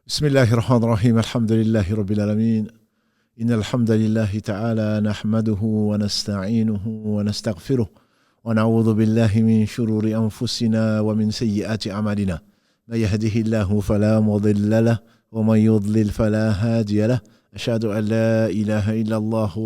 بسم الله الرحمن الرحيم الحمد لله رب العالمين إن الحمد لله تعالى نحمده ونستعينه ونستغفره ونعوذ بالله من شرور أنفسنا ومن سيئات أعمالنا من يهده الله فلا مضل له ومن يضلل فلا هادي له أشهد أن لا إله إلا الله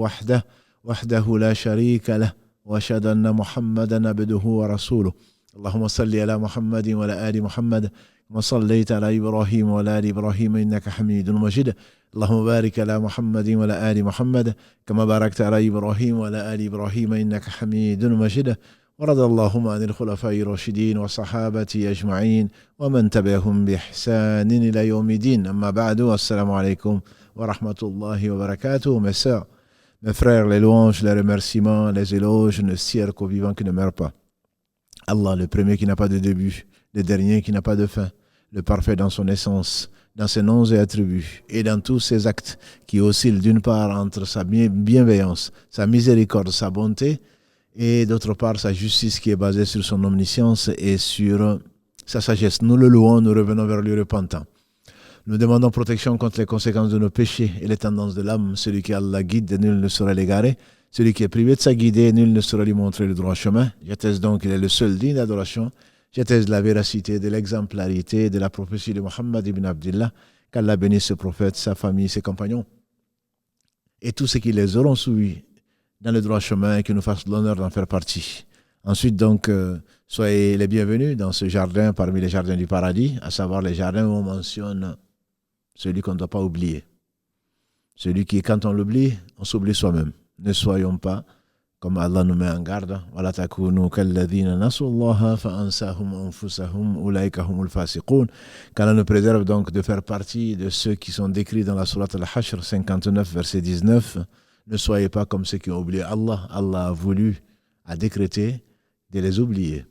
وحده لا شريك له وأشهد أن محمدا عبده ورسوله اللهم صل على محمد وعلى آل محمد كما صليت على إبراهيم وعلى آل إبراهيم إنك حميد مجيد اللهم بارك على محمد وعلى آل محمد كما باركت على إبراهيم وعلى آل إبراهيم إنك حميد مجيد ورضى اللهم عن الخلفاء الراشدين والصحابة أجمعين ومن تبعهم بإحسان إلى يوم الدين أما بعد السلام عليكم ورحمة الله وبركاته. Mes sœurs, mes frères, les louanges, les remerciements, les éloges ne cessent qu'au vivant qui ne meurt pas. Allah, le premier qui n'a pas de début, le dernier qui n'a pas de fin, le parfait dans son essence, dans ses noms et attributs, et dans tous ses actes qui oscillent d'une part entre sa bienveillance, sa miséricorde, sa bonté, et d'autre part sa justice qui est basée sur son omniscience et sur sa sagesse. Nous le louons, nous revenons vers lui repentant. Nous demandons protection contre les conséquences de nos péchés et les tendances de l'âme. Celui qui Allah guide, nul ne saurait l'égarer. Celui qui est privé de sa guidée, nul ne saurait lui montrer le droit chemin. J'atteste donc qu'il est le seul digne d'adoration. J'atteste de la véracité, de l'exemplarité, de la prophétie de Muhammad ibn Abdillah, qu'Allah bénisse ce prophète, sa famille, ses compagnons, et tous ceux qui les auront suivis dans le droit chemin et qui nous fassent l'honneur d'en faire partie. Ensuite donc, soyez les bienvenus dans ce jardin parmi les jardins du paradis, à savoir les jardins où on mentionne celui qu'on ne doit pas oublier. Celui qui, quand on l'oublie, on s'oublie soi-même. Ne soyons pas comme Allah nous met en garde. وَلَا تَكُونُوا كَالَّذِينَ نَسُوا اللَّهَ فَأَنْسَاهُمْ أَنفُسَهُمْ أُولَٰئِكَ هُمُ الْفَاسِقُونَ. Qu'Allah nous préserve donc de faire partie de ceux qui sont décrits dans la sourate Al-Hashr 59, verset 19. Ne soyez pas comme ceux qui ont oublié Allah. Allah a voulu, a décrété de les oublier.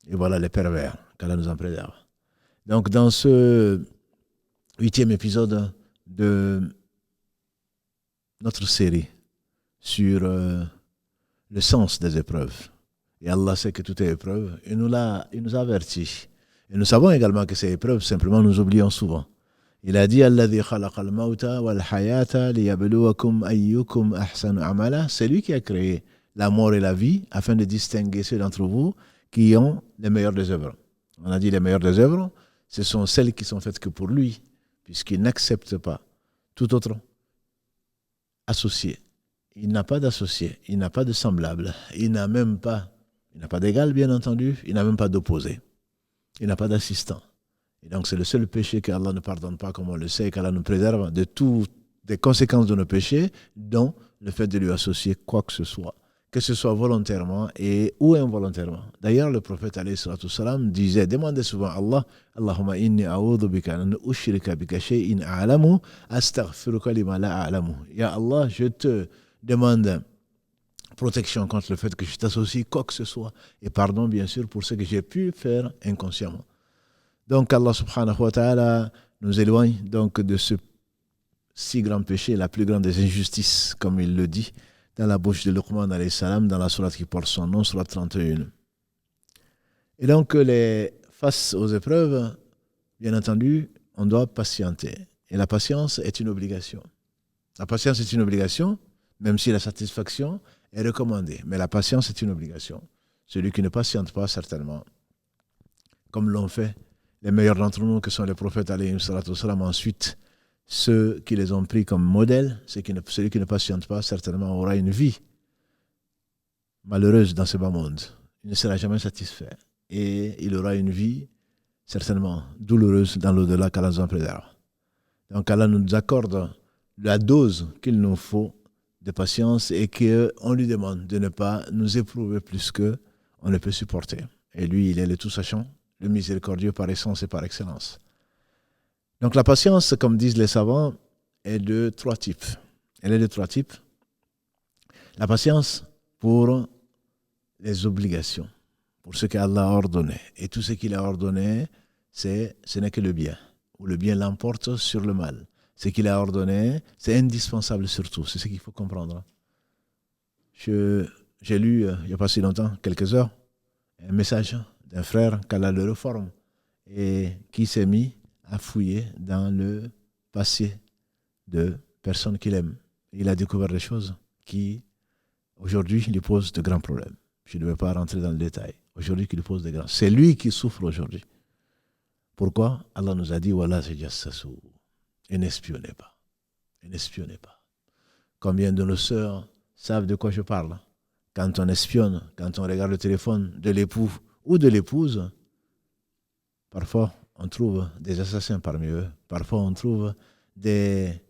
Et voilà les pervers. Qu'Allah nous en préserve. Donc dans ce 8e épisode de notre série sur le sens des épreuves. Et Allah sait que tout est épreuve. Il nous a avertis. Et nous savons également que ces épreuves, simplement, nous oublions souvent. Il a dit Alladhi khalaqal mauta wal hayata liyabluwakum ayyukum ahsanu amala. C'est lui qui a créé la mort et la vie afin de distinguer ceux d'entre vous qui ont les meilleures des œuvres. On a dit les meilleures des œuvres, ce sont celles qui sont faites que pour lui, puisqu'il n'accepte pas tout autre associé. Il n'a pas d'associé, il n'a pas de semblable, il n'a pas d'égal bien entendu, il n'a même pas d'opposé, il n'a pas d'assistant. Et donc c'est le seul péché qu'Allah ne pardonne pas, comme on le sait, et qu'Allah nous préserve de toutes les conséquences de nos péchés, dont le fait de lui associer quoi que ce soit volontairement ou involontairement. D'ailleurs, le prophète alayhi salatu wassalam disait, demandez souvent à Allah, Allahumma inni a'udhu bika an ushrika bika shay'in a'lamu astaghfiruka lima la a'lamu. Ya Allah, je te demande protection contre le fait que je t'associe quoi que ce soit et pardon bien sûr pour ce que j'ai pu faire inconsciemment. Donc Allah subhanahu wa ta'ala nous éloigne donc de ce si grand péché, la plus grande des injustices, comme il le dit dans la bouche de Luqman alayhi salam, dans la sourate qui porte son nom, sourate 31. Et donc face aux épreuves, bien entendu, on doit patienter. Et la patience est une obligation. La patience est une obligation, même si la satisfaction est recommandée. Mais la patience est une obligation. Celui qui ne patiente pas, certainement, comme l'ont fait les meilleurs d'entre nous, que sont les prophètes, alayhi salatu wassalam, ensuite, ceux qui les ont pris comme modèle, celui qui ne patiente pas, certainement, aura une vie malheureuse dans ce bas monde. Il ne sera jamais satisfait. Et il aura une vie, certainement, douloureuse dans l'au-delà qu'Allah nous en préserve. Donc Allah nous accorde la dose qu'il nous faut de patience et qu'on lui demande de ne pas nous éprouver plus qu'on ne peut supporter. Et lui, il est le tout-sachant, le miséricordieux par essence et par excellence. Donc la patience, comme disent les savants, est de trois types. Elle est de trois types. La patience pour les obligations, pour ce qu'Allah a ordonné. Et tout ce qu'il a ordonné, ce n'est que le bien, ou le bien l'emporte sur le mal. Ce qu'il a ordonné, c'est indispensable surtout. C'est ce qu'il faut comprendre. J'ai lu, il n'y a pas si longtemps, quelques heures, un message d'un frère qu'Allah le reforme et qui s'est mis a fouillé dans le passé de personnes qu'il aime. Il a découvert des choses qui, aujourd'hui, lui posent de grands problèmes. Je ne vais pas rentrer dans le détail. Aujourd'hui, qui lui pose des grands. C'est lui qui souffre aujourd'hui. Pourquoi? Allah nous a dit, voilà, c'est jassassou. Et n'espionnez pas. Et n'espionnez pas. Combien de nos sœurs savent de quoi je parle? Quand on espionne, quand on regarde le téléphone de l'époux ou de l'épouse, parfois on trouve des assassins parmi eux. Parfois on trouve des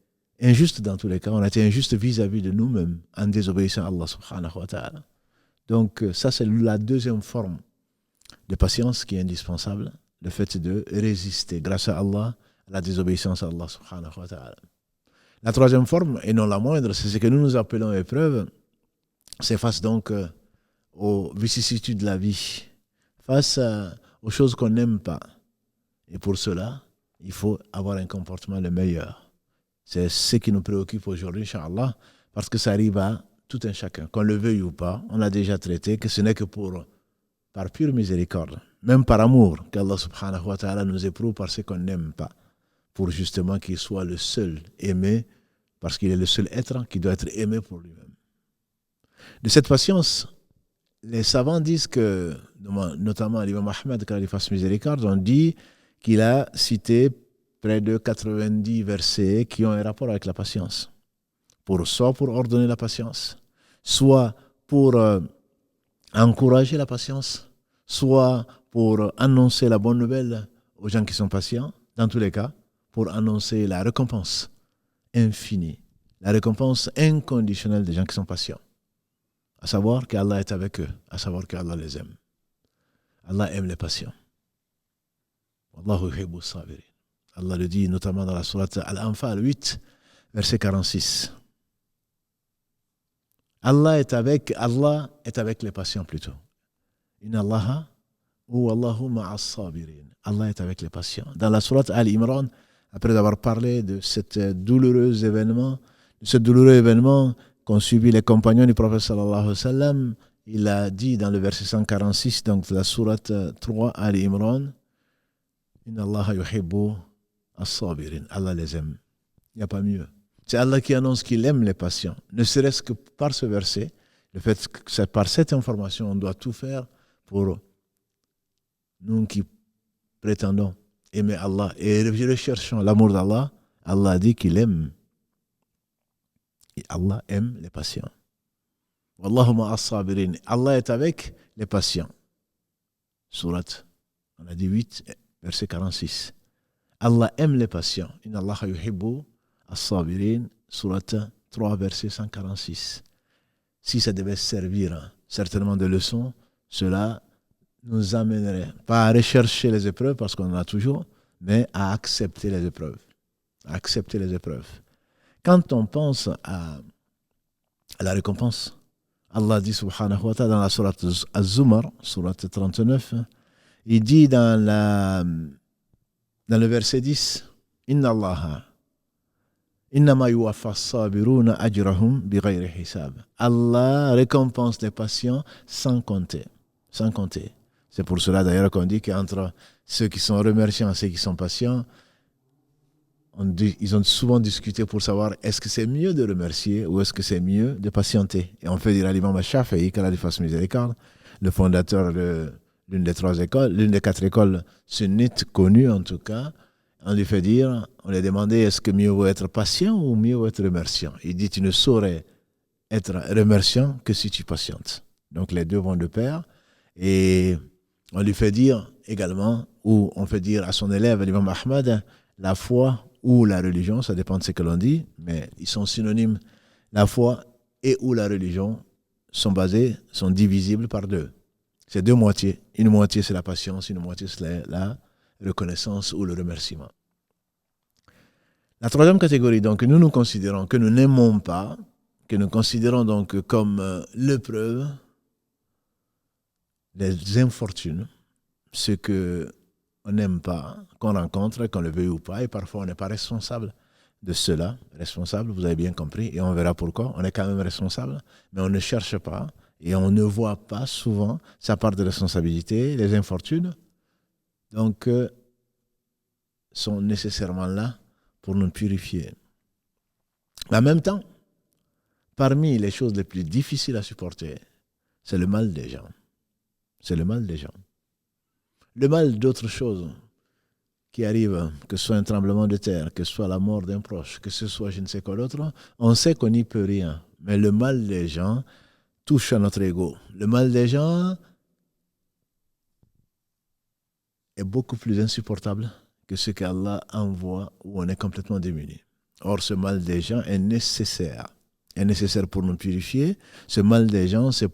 injustes dans tous les cas. On a été injuste vis-à-vis de nous-mêmes en désobéissant à Allah subhanahu wa ta'ala. Donc ça c'est la deuxième forme de patience qui est indispensable. Le fait de résister grâce à Allah à la désobéissance à Allah subhanahu wa ta'ala. La troisième forme, et non la moindre, c'est ce que nous nous appelons épreuve. C'est face donc aux vicissitudes de la vie, face aux choses qu'on n'aime pas. Et pour cela, il faut avoir un comportement le meilleur. C'est ce qui nous préoccupe aujourd'hui, Inch'Allah, parce que ça arrive à tout un chacun. Qu'on le veuille ou pas, on a déjà traité que ce n'est que par pure miséricorde, même par amour, qu'Allah subhanahu wa ta'ala nous éprouve par ce qu'on n'aime pas, pour justement qu'il soit le seul aimé, parce qu'il est le seul être qui doit être aimé pour lui-même. De cette patience, les savants disent que, notamment l'imam Ahmed, qu'Allah lui fasse miséricorde, on dit qu'il a cité près de 90 versets qui ont un rapport avec la patience. Soit pour ordonner la patience, soit pour encourager la patience, soit pour annoncer la bonne nouvelle aux gens qui sont patients, dans tous les cas, pour annoncer la récompense infinie, la récompense inconditionnelle des gens qui sont patients. À savoir qu'Allah est avec eux, à savoir qu'Allah les aime. Allah aime les patients. Wallahu yuhibbu sabirin. Allah le dit notamment dans la sourate Al-Anfal 8, verset 46. Allah est avec les patients plutôt. Inna Allaha ou Allahu ma'as sabirin. Allah est avec les patients. Dans la sourate Al-Imran, après avoir parlé de ce douloureux événement qu'ont subi les compagnons du prophète sallallahu alayhi wa sallam, il a dit dans le verset 146, donc de la sourate 3 Al-Imran, Inna Allaha yuhibbu as-sabirin. Allah les aime. Il n'y a pas mieux. C'est Allah qui annonce qu'il aime les patients. Ne serait-ce que par ce verset, le fait que par cette information, on doit tout faire pour nous qui prétendons aimer Allah et recherchons l'amour d'Allah. Allah a dit qu'il aime. Et Allah aime les patients. Wallahu ma'as sabirin. Allah est avec les patients. Sourate, on a dit 8, verset 46. Allah aime les patients. Inna Allaha yuhibbu as-sabirin. Sourate 3, verset 146. Si ça devait servir certainement de leçon, cela nous amènerait pas à rechercher les épreuves parce qu'on en a toujours, mais à accepter les épreuves. À accepter les épreuves. Quand on pense à la récompense, Allah dit subhanahu wa ta'ala dans la sourate Az-Zumar, sourate 39, il dit dans le verset 10, Inna Allaha innama yuwaffa as-sabiruna ajrahum bighayri hisab. Allah récompense les patients sans compter. Sans compter. C'est pour cela d'ailleurs qu'on dit qu'entre ceux qui sont remerciants et ceux qui sont patients, ils ont souvent discuté pour savoir est-ce que c'est mieux de remercier ou est-ce que c'est mieux de patienter. Et on fait dire à l'imam Shafi'i, qu'Allah lui fasse miséricorde, le fondateur de l'une des 4 écoles sunnites connues en tout cas, on lui fait dire, on lui a demandé est-ce que mieux vaut être patient ou mieux vaut être remerciant. Il dit tu ne saurais être remerciant que si tu patientes. Donc les deux vont de pair. Et on lui fait dire également, ou on fait dire à son élève, l'imam Ahmad, la foi ou la religion, ça dépend de ce que l'on dit, mais ils sont synonymes. La foi et ou la religion sont divisibles par deux. C'est deux moitiés. Une moitié, c'est la patience, une moitié, c'est la reconnaissance ou le remerciement. La troisième catégorie, donc, que nous considérons, que nous n'aimons pas, que nous considérons donc comme l'épreuve, les infortunes, ce qu'on n'aime pas, qu'on rencontre, qu'on le veuille ou pas, et parfois on n'est pas responsable de cela. Responsable, vous avez bien compris, et on verra pourquoi. On est quand même responsable, mais on ne cherche pas, et on ne voit pas souvent sa part de responsabilité, les infortunes. Donc, sont nécessairement là pour nous purifier. Mais en même temps, parmi les choses les plus difficiles à supporter, c'est le mal des gens. C'est le mal des gens. Le mal d'autres choses qui arrivent, que ce soit un tremblement de terre, que ce soit la mort d'un proche, que ce soit je ne sais quoi d'autre, on sait qu'on n'y peut rien. Mais le mal des gens touche à notre ego. Le mal des gens est beaucoup plus insupportable que ce qu'Allah envoie où on est complètement démuni. Or, ce mal des gens est nécessaire. Est nécessaire pour nous purifier. Ce mal des gens, ça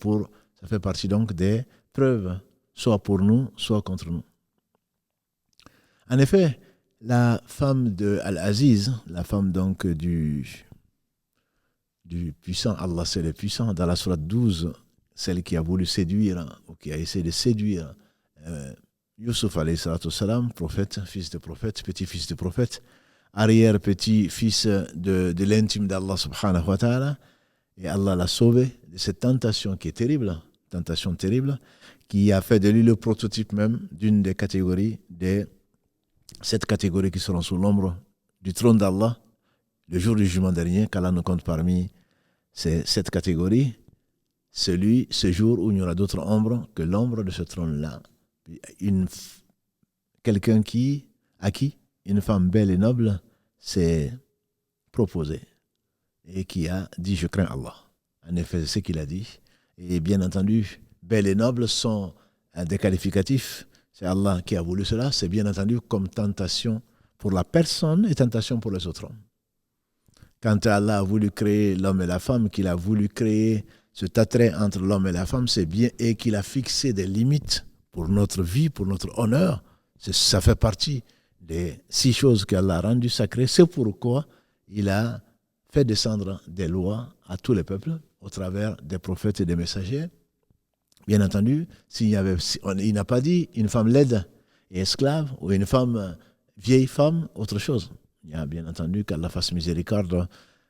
fait partie donc des preuves, soit pour nous, soit contre nous. En effet, la femme de Al-Aziz, la femme donc du puissant, Allah c'est le puissant, dans la sourate 12, celle qui a voulu séduire, ou qui a essayé de séduire Youssouf alayhi salatu salam, prophète, fils de prophète, petit-fils de prophète, arrière-petit-fils de l'intime d'Allah subhanahu wa ta'ala, et Allah l'a sauvé de cette tentation qui est terrible, tentation terrible, qui a fait de lui le prototype même d'une des catégories, des 7 catégories qui seront sous l'ombre du trône d'Allah, le jour du jugement dernier, qu'Allah nous compte parmi ces 7 catégories, ce jour où il n'y aura d'autre ombre que l'ombre de ce trône-là. Quelqu'un à qui une femme belle et noble s'est proposée et qui a dit « Je crains Allah ». En effet, c'est ce qu'il a dit. Et bien entendu, belle et noble sont des qualificatifs. C'est Allah qui a voulu cela. C'est bien entendu comme tentation pour la personne et tentation pour les autres hommes. Quand Allah a voulu créer l'homme et la femme, qu'il a voulu créer cet attrait entre l'homme et la femme, c'est bien, et qu'il a fixé des limites pour notre vie, pour notre honneur. Ça fait partie des 6 choses qu'Allah a rendues sacrées. C'est pourquoi il a fait descendre des lois à tous les peuples au travers des prophètes et des messagers. Bien entendu, il n'a pas dit une femme laide et esclave ou une femme vieille femme, autre chose. Il y a bien entendu qu'Allah fasse miséricorde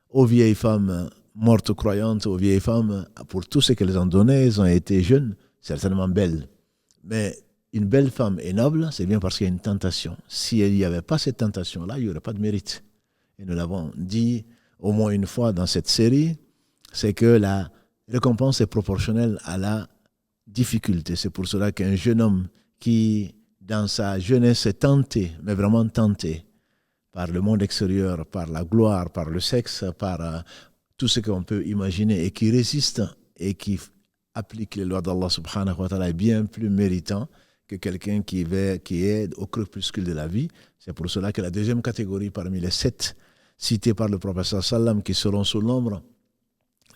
aux vieilles femmes mortes croyantes, aux vieilles femmes, pour tout ce qu'elles ont donné. Elles ont été jeunes, certainement belles. Mais une belle femme est noble, c'est bien parce qu'il y a une tentation. Si il n'y avait pas cette tentation-là, il n'y aurait pas de mérite. Et nous l'avons dit au moins une fois dans cette série, c'est que la récompense est proportionnelle à la difficulté. C'est pour cela qu'un jeune homme qui, dans sa jeunesse, est tenté, mais vraiment tenté, par le monde extérieur, par la gloire, par le sexe, par tout ce qu'on peut imaginer, et qui résiste et qui applique les lois d'Allah subhanahu wa ta'ala, est bien plus méritant que quelqu'un qui est au crépuscule de la vie. C'est pour cela que la deuxième catégorie parmi les 7 cités par le prophète sallam qui seront sous l'ombre,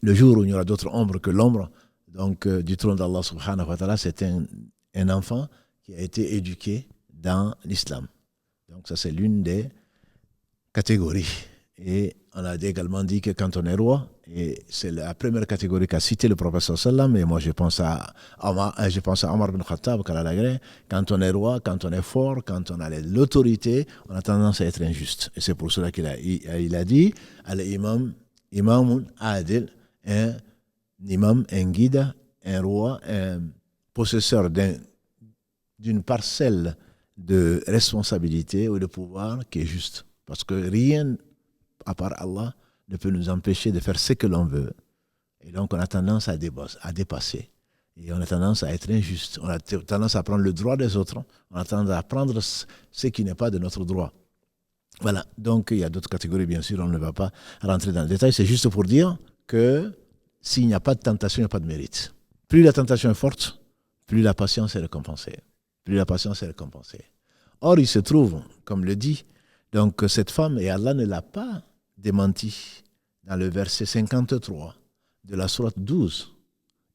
le jour où il n'y aura d'autre ombre que l'ombre donc du trône d'Allah subhanahu wa ta'ala, c'est un enfant qui a été éduqué dans l'islam. Donc ça, c'est l'une des catégories. Et on a également dit que quand on est roi, et c'est la première catégorie qu'a cité le prophète sallam, et moi je pense à Omar bin Khattab, quand on est roi, quand on est fort, quand on a l'autorité, on a tendance à être injuste. Et c'est pour cela qu'il a dit al-imam, imamun adil, un imam, un guide, un roi, un possesseur d'une parcelle de responsabilité ou de pouvoir qui est juste. Parce que rien, à part Allah, ne peut nous empêcher de faire ce que l'on veut. Et donc, on a tendance à dépasser. Et on a tendance à être injuste. On a tendance à prendre le droit des autres. On a tendance à prendre ce qui n'est pas de notre droit. Voilà. Donc, il y a d'autres catégories, bien sûr. On ne va pas rentrer dans le détail. C'est juste pour dire que s'il n'y a pas de tentation, il n'y a pas de mérite. Plus la tentation est forte, plus la patience est récompensée. Plus la patience est récompensée. Or, il se trouve, comme le dit, donc cette femme, et Allah ne l'a pas démenti dans le verset 53 de la sourate 12.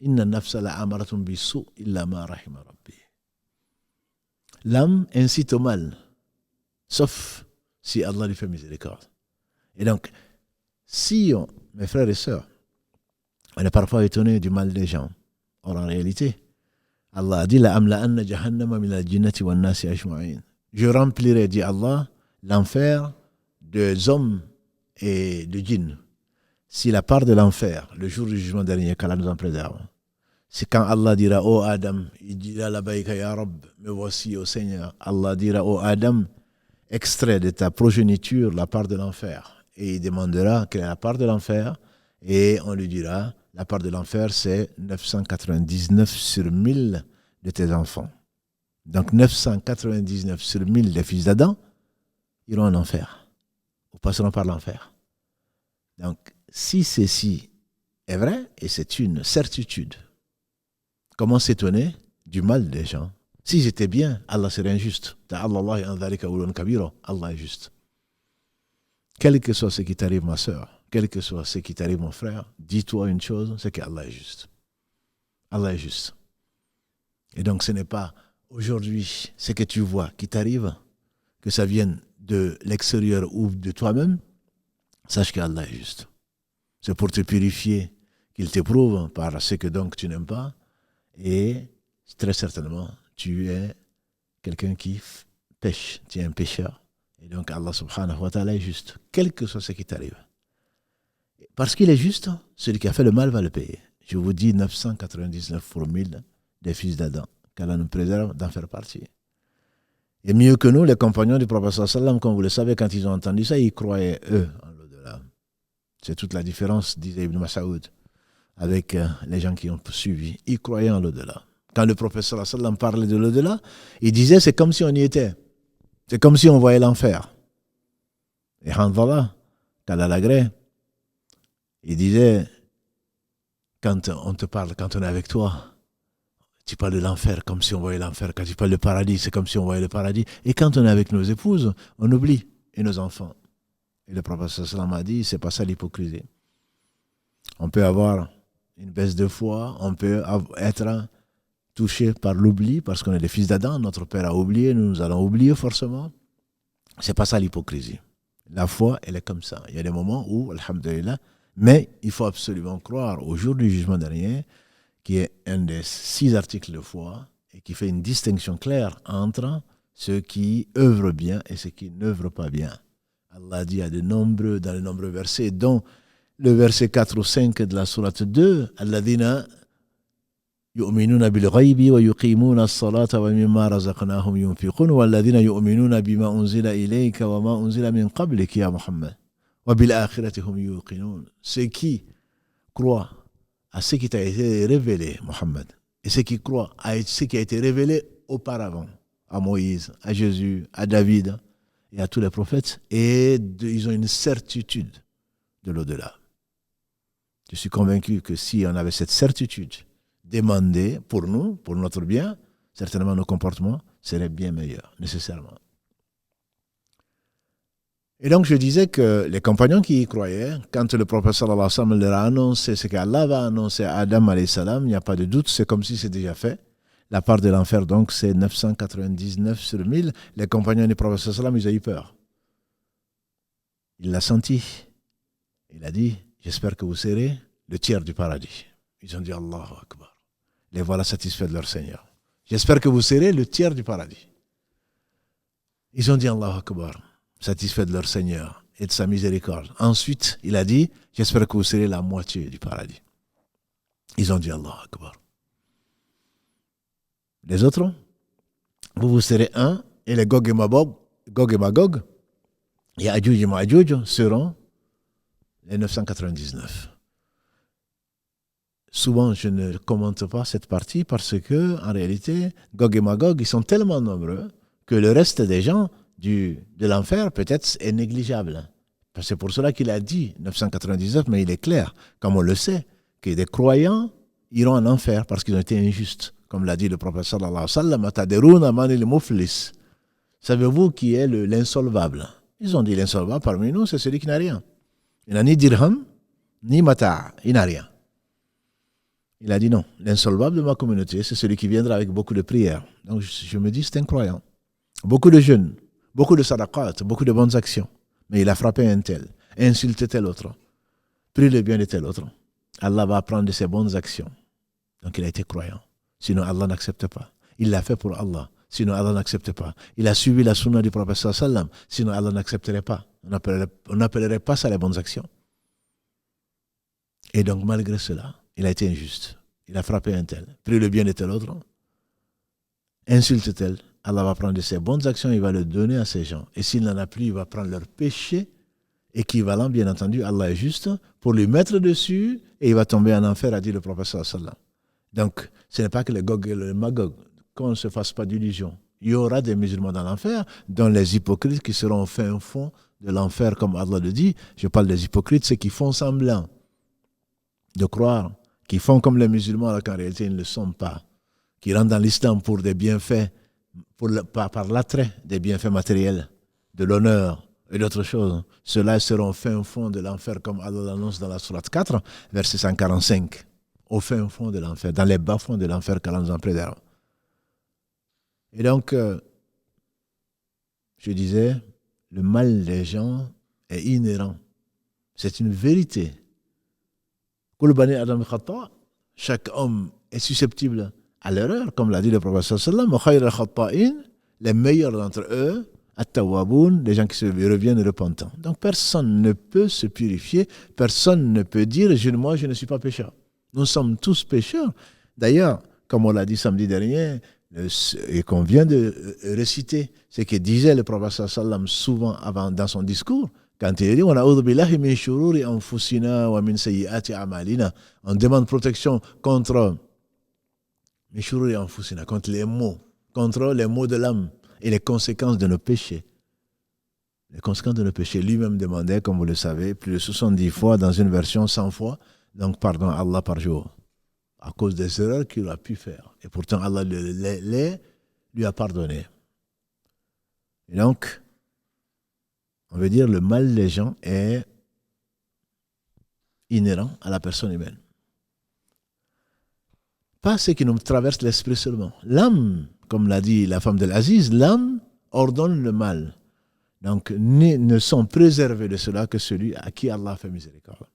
Inna nafsa la amaratun bisu illa ma rahima rabbi. L'âme incite au mal, sauf si Allah lui fait miséricorde. Et donc, mes frères et sœurs, on est parfois étonné du mal des gens. Or, en réalité, Allah a dit la amla anna jahannama min al-jinnati wan nasi ajma'in. Je remplirai, dit Allah, l'enfer des hommes et de djinns. Si la part de l'enfer, le jour du jugement dernier, qu'Allah nous en préserve, c'est quand Allah dira, ô Adam, il dira labayka ya Rabb, me voici au Seigneur. Allah dira, ô Adam, extrait de ta progéniture la part de l'enfer. Et il demandera quelle est la part de l'enfer, et on lui dira, la part de l'enfer, c'est 999 sur 1000 de tes enfants. Donc 999 sur 1000 des fils d'Adam iront en enfer, ou passeront par l'enfer. Donc, si ceci est vrai, et c'est une certitude, comment s'étonner du mal des gens? Si j'étais bien, Allah serait injuste. Allah est juste. Quel que soit ce qui t'arrive, ma soeur, quel que soit ce qui t'arrive, mon frère, dis-toi une chose, c'est qu'Allah est juste. Allah est juste. Et donc, ce n'est pas aujourd'hui ce que tu vois qui t'arrive, que ça vienne de l'extérieur ou de toi-même, sache qu'Allah est juste. C'est pour te purifier qu'il t'éprouve par ce que donc tu n'aimes pas, et très certainement, tu es quelqu'un qui pêche, tu es un pécheur. Et donc Allah subhanahu wa ta'ala est juste, quel que soit ce qui t'arrive. Parce qu'il est juste, celui qui a fait le mal va le payer. Je vous dis 999 pour 1000 des fils d'Adam, qu'Allah nous préserve d'en faire partie. Et mieux que nous, les compagnons du prophète sallam, comme vous le savez, quand ils ont entendu ça, ils croyaient, eux, en l'au-delà. C'est toute la différence, disait Ibn Mas'ud, avec les gens qui ont suivi. Ils croyaient en l'au-delà. Quand le prophète sallam parlait de l'au-delà, il disait, c'est comme si on y était. C'est comme si on voyait l'enfer. Et Hanzala, Kadalagré, il disait, quand on te parle, quand on est avec toi, tu parles de l'enfer comme si on voyait l'enfer. Quand tu parles de paradis, c'est comme si on voyait le paradis. Et quand on est avec nos épouses, on oublie. Et nos enfants. Et le prophète sallam a dit, c'est pas ça l'hypocrisie. On peut avoir une baisse de foi, on peut être touché par l'oubli, parce qu'on est des fils d'Adam, notre père a oublié, nous allons oublier forcément. C'est pas ça l'hypocrisie. La foi, elle est comme ça. Il y a des moments où, alhamdulillah, mais il faut absolument croire au jour du jugement dernier, qui est un des 6 articles de foi, et qui fait une distinction claire entre ceux qui œuvrent bien et ceux qui n'œuvrent pas bien. Allah dit dans de nombreux versets, dont le verset 4 ou 5 de la sourate 2, Alladhina yu'minuna bil ghaybi wa yuqimuna as-salata wa mimma razaqnahum yunfiqun walladhina yu'minuna bima unzila ilayka wa ma unzila min qablika ya Muhammad wa bil akhirati hum yuqinun. Ceux qui croient à ce qui t'a été révélé, Muhammad, et ceux qui croient à ce qui a été révélé auparavant, à Moïse, à Jésus, à David et à tous les prophètes, et ils ont une certitude de l'au-delà. Je suis convaincu que si on avait cette certitude demandée pour nous, pour notre bien, certainement nos comportements seraient bien meilleurs, nécessairement. Et donc je disais que les compagnons qui y croyaient, quand le prophète sallallahu alayhi wa sallam leur a annoncé ce qu'Allah va annoncer à Adam alayhi salam, il n'y a pas de doute, c'est comme si c'est déjà fait. La part de l'enfer, donc, c'est 999 sur 1000. Les compagnons du prophète sallallahu alayhi wa sallam, ils ont eu peur. Il l'a senti. Il a dit, j'espère que vous serez le tiers du paradis. Ils ont dit Allahu Akbar. Les voilà satisfaits de leur Seigneur. J'espère que vous serez le tiers du paradis. Ils ont dit Allahu Akbar, satisfaits de leur Seigneur et de sa miséricorde. Ensuite, il a dit, j'espère que vous serez la moitié du paradis. Ils ont dit Allahu Akbar. Les autres, vous serez un, et les Gog et Magog, et Adjouj et Maadjouj seront les 999. Souvent, je ne commente pas cette partie parce que, en réalité, Gog et Magog, ils sont tellement nombreux que le reste des gens de l'enfer, peut-être, est négligeable. C'est pour cela qu'il a dit 999, mais il est clair, comme on le sait, que des croyants iront en enfer parce qu'ils ont été injustes. Comme l'a dit le prophète sallallahu alayhi wa sallam, Ataderuna manil muflis. Savez-vous qui est l'insolvable? Ils ont dit l'insolvable parmi nous, c'est celui qui n'a rien. Il n'a ni dirham, ni mata', il n'a rien. Il a dit non, l'insolvable de ma communauté, c'est celui qui viendra avec beaucoup de prières. Donc je me dis, c'est un croyant. Beaucoup de jeûnes, beaucoup de sadaqat, beaucoup de bonnes actions. Mais il a frappé un tel, insulté tel autre, pris le bien de tel autre. Allah va apprendre de ses bonnes actions. Donc il a été croyant. Sinon Allah n'accepte pas. Il l'a fait pour Allah. Sinon Allah n'accepte pas. Il a suivi la sunna du prophète sallallahu alayhi wa sallam. Sinon Allah n'accepterait pas. On n'appellerait pas ça les bonnes actions. Et donc malgré cela, il a été injuste. Il a frappé un tel, pris le bien de tel autre, insulte tel, Allah va prendre de ses bonnes actions, il va le donner à ces gens. Et s'il n'en a plus, il va prendre leur péché équivalent, bien entendu, Allah est juste, pour lui mettre dessus, et il va tomber en enfer, a dit le prophète sallallahu alayhi wa sallam. Donc, ce n'est pas que le Gog et le Magog, qu'on ne se fasse pas d'illusions. Il y aura des musulmans dans l'enfer, dont les hypocrites qui seront au fin fond de l'enfer, comme Allah le dit. Je parle des hypocrites, ceux qui font semblant de croire, qui font comme les musulmans, alors qu'en réalité, ils ne le sont pas, qui rentrent dans l'islam pour des bienfaits, par l'attrait des bienfaits matériels, de l'honneur et d'autres choses. Ceux-là seront au fin fond de l'enfer, comme Allah l'annonce dans la sourate 4, verset 145. Au fin fond de l'enfer, dans les bas-fonds de l'enfer qu'Allah nous en préserve. Et donc, je disais, le mal des gens est inhérent. C'est une vérité. Chaque homme est susceptible à l'erreur, comme l'a dit le prophète sallallahu alayhi wa sallam. Les meilleurs d'entre eux, at-tawwaboun, les gens qui se reviennent repentants. Donc personne ne peut se purifier, personne ne peut dire moi je ne suis pas pécheur. Nous sommes tous pécheurs. D'ailleurs, comme on l'a dit samedi dernier, et qu'on vient de réciter, ce que disait le prophète sallallahu alayhi wa sallam souvent avant, dans son discours, quand il dit on demande protection contre les maux, contre les maux de l'âme et les conséquences de nos péchés. Les conséquences de nos péchés. Lui-même demandait, comme vous le savez, plus de 70 fois, dans une version 100 fois, donc pardon à Allah par jour, à cause des erreurs qu'il a pu faire. Et pourtant, Allah lui a pardonné. Et donc, on veut dire le mal des gens est inhérent à la personne humaine. Pas ce qui nous traverse l'esprit seulement. L'âme, comme l'a dit la femme de l'Aziz, l'âme ordonne le mal. Donc, ne sont préservés de cela que celui à qui Allah fait miséricorde.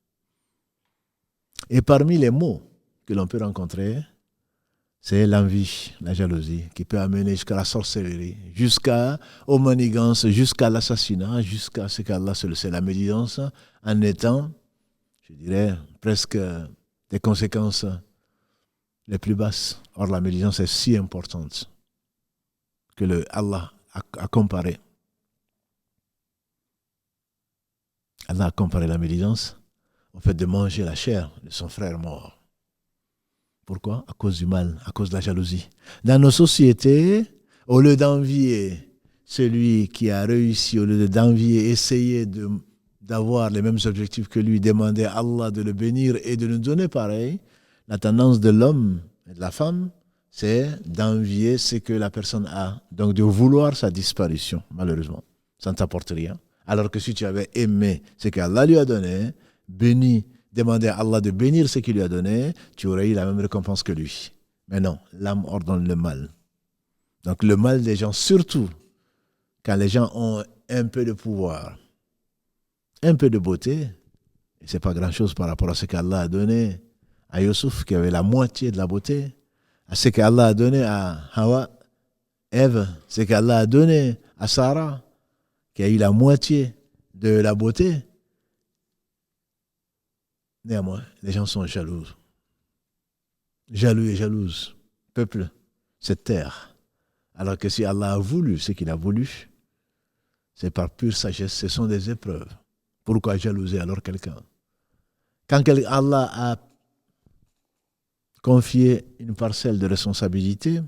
Et parmi les maux que l'on peut rencontrer, c'est l'envie, la jalousie, qui peut amener jusqu'à la sorcellerie, jusqu'aux manigances, jusqu'à l'assassinat, jusqu'à ce qu'Allah se le sait, la médisance, en étant, je dirais, presque des conséquences les plus basses. Or, la médisance est si importante que Allah a comparé. Allah a comparé la médisance au fait de manger la chair de son frère mort. Pourquoi? À cause du mal, à cause de la jalousie. Dans nos sociétés, au lieu d'envier celui qui a réussi, au lieu d'envier, essayer d'avoir les mêmes objectifs que lui, demander à Allah de le bénir et de nous donner pareil, la tendance de l'homme et de la femme, c'est d'envier ce que la personne a. Donc de vouloir sa disparition, malheureusement. Ça ne t'apporte rien. Alors que si tu avais aimé ce qu'Allah lui a donné, béni, demander à Allah de bénir ce qu'il lui a donné, tu aurais eu la même récompense que lui. Mais non, l'âme ordonne le mal. Donc le mal des gens, surtout quand les gens ont un peu de pouvoir, un peu de beauté, et ce n'est pas grand-chose par rapport à ce qu'Allah a donné à Youssouf, qui avait la moitié de la beauté, à ce qu'Allah a donné à Hawa, Ève, ce qu'Allah a donné à Sarah, qui a eu la moitié de la beauté. Néanmoins, les gens sont jaloux. Jaloux et jalouses. Peuple, cette terre. Alors que si Allah a voulu ce qu'il a voulu, c'est par pure sagesse, ce sont des épreuves. Pourquoi jalouser alors quelqu'un? Quand Allah a confié une parcelle de responsabilité,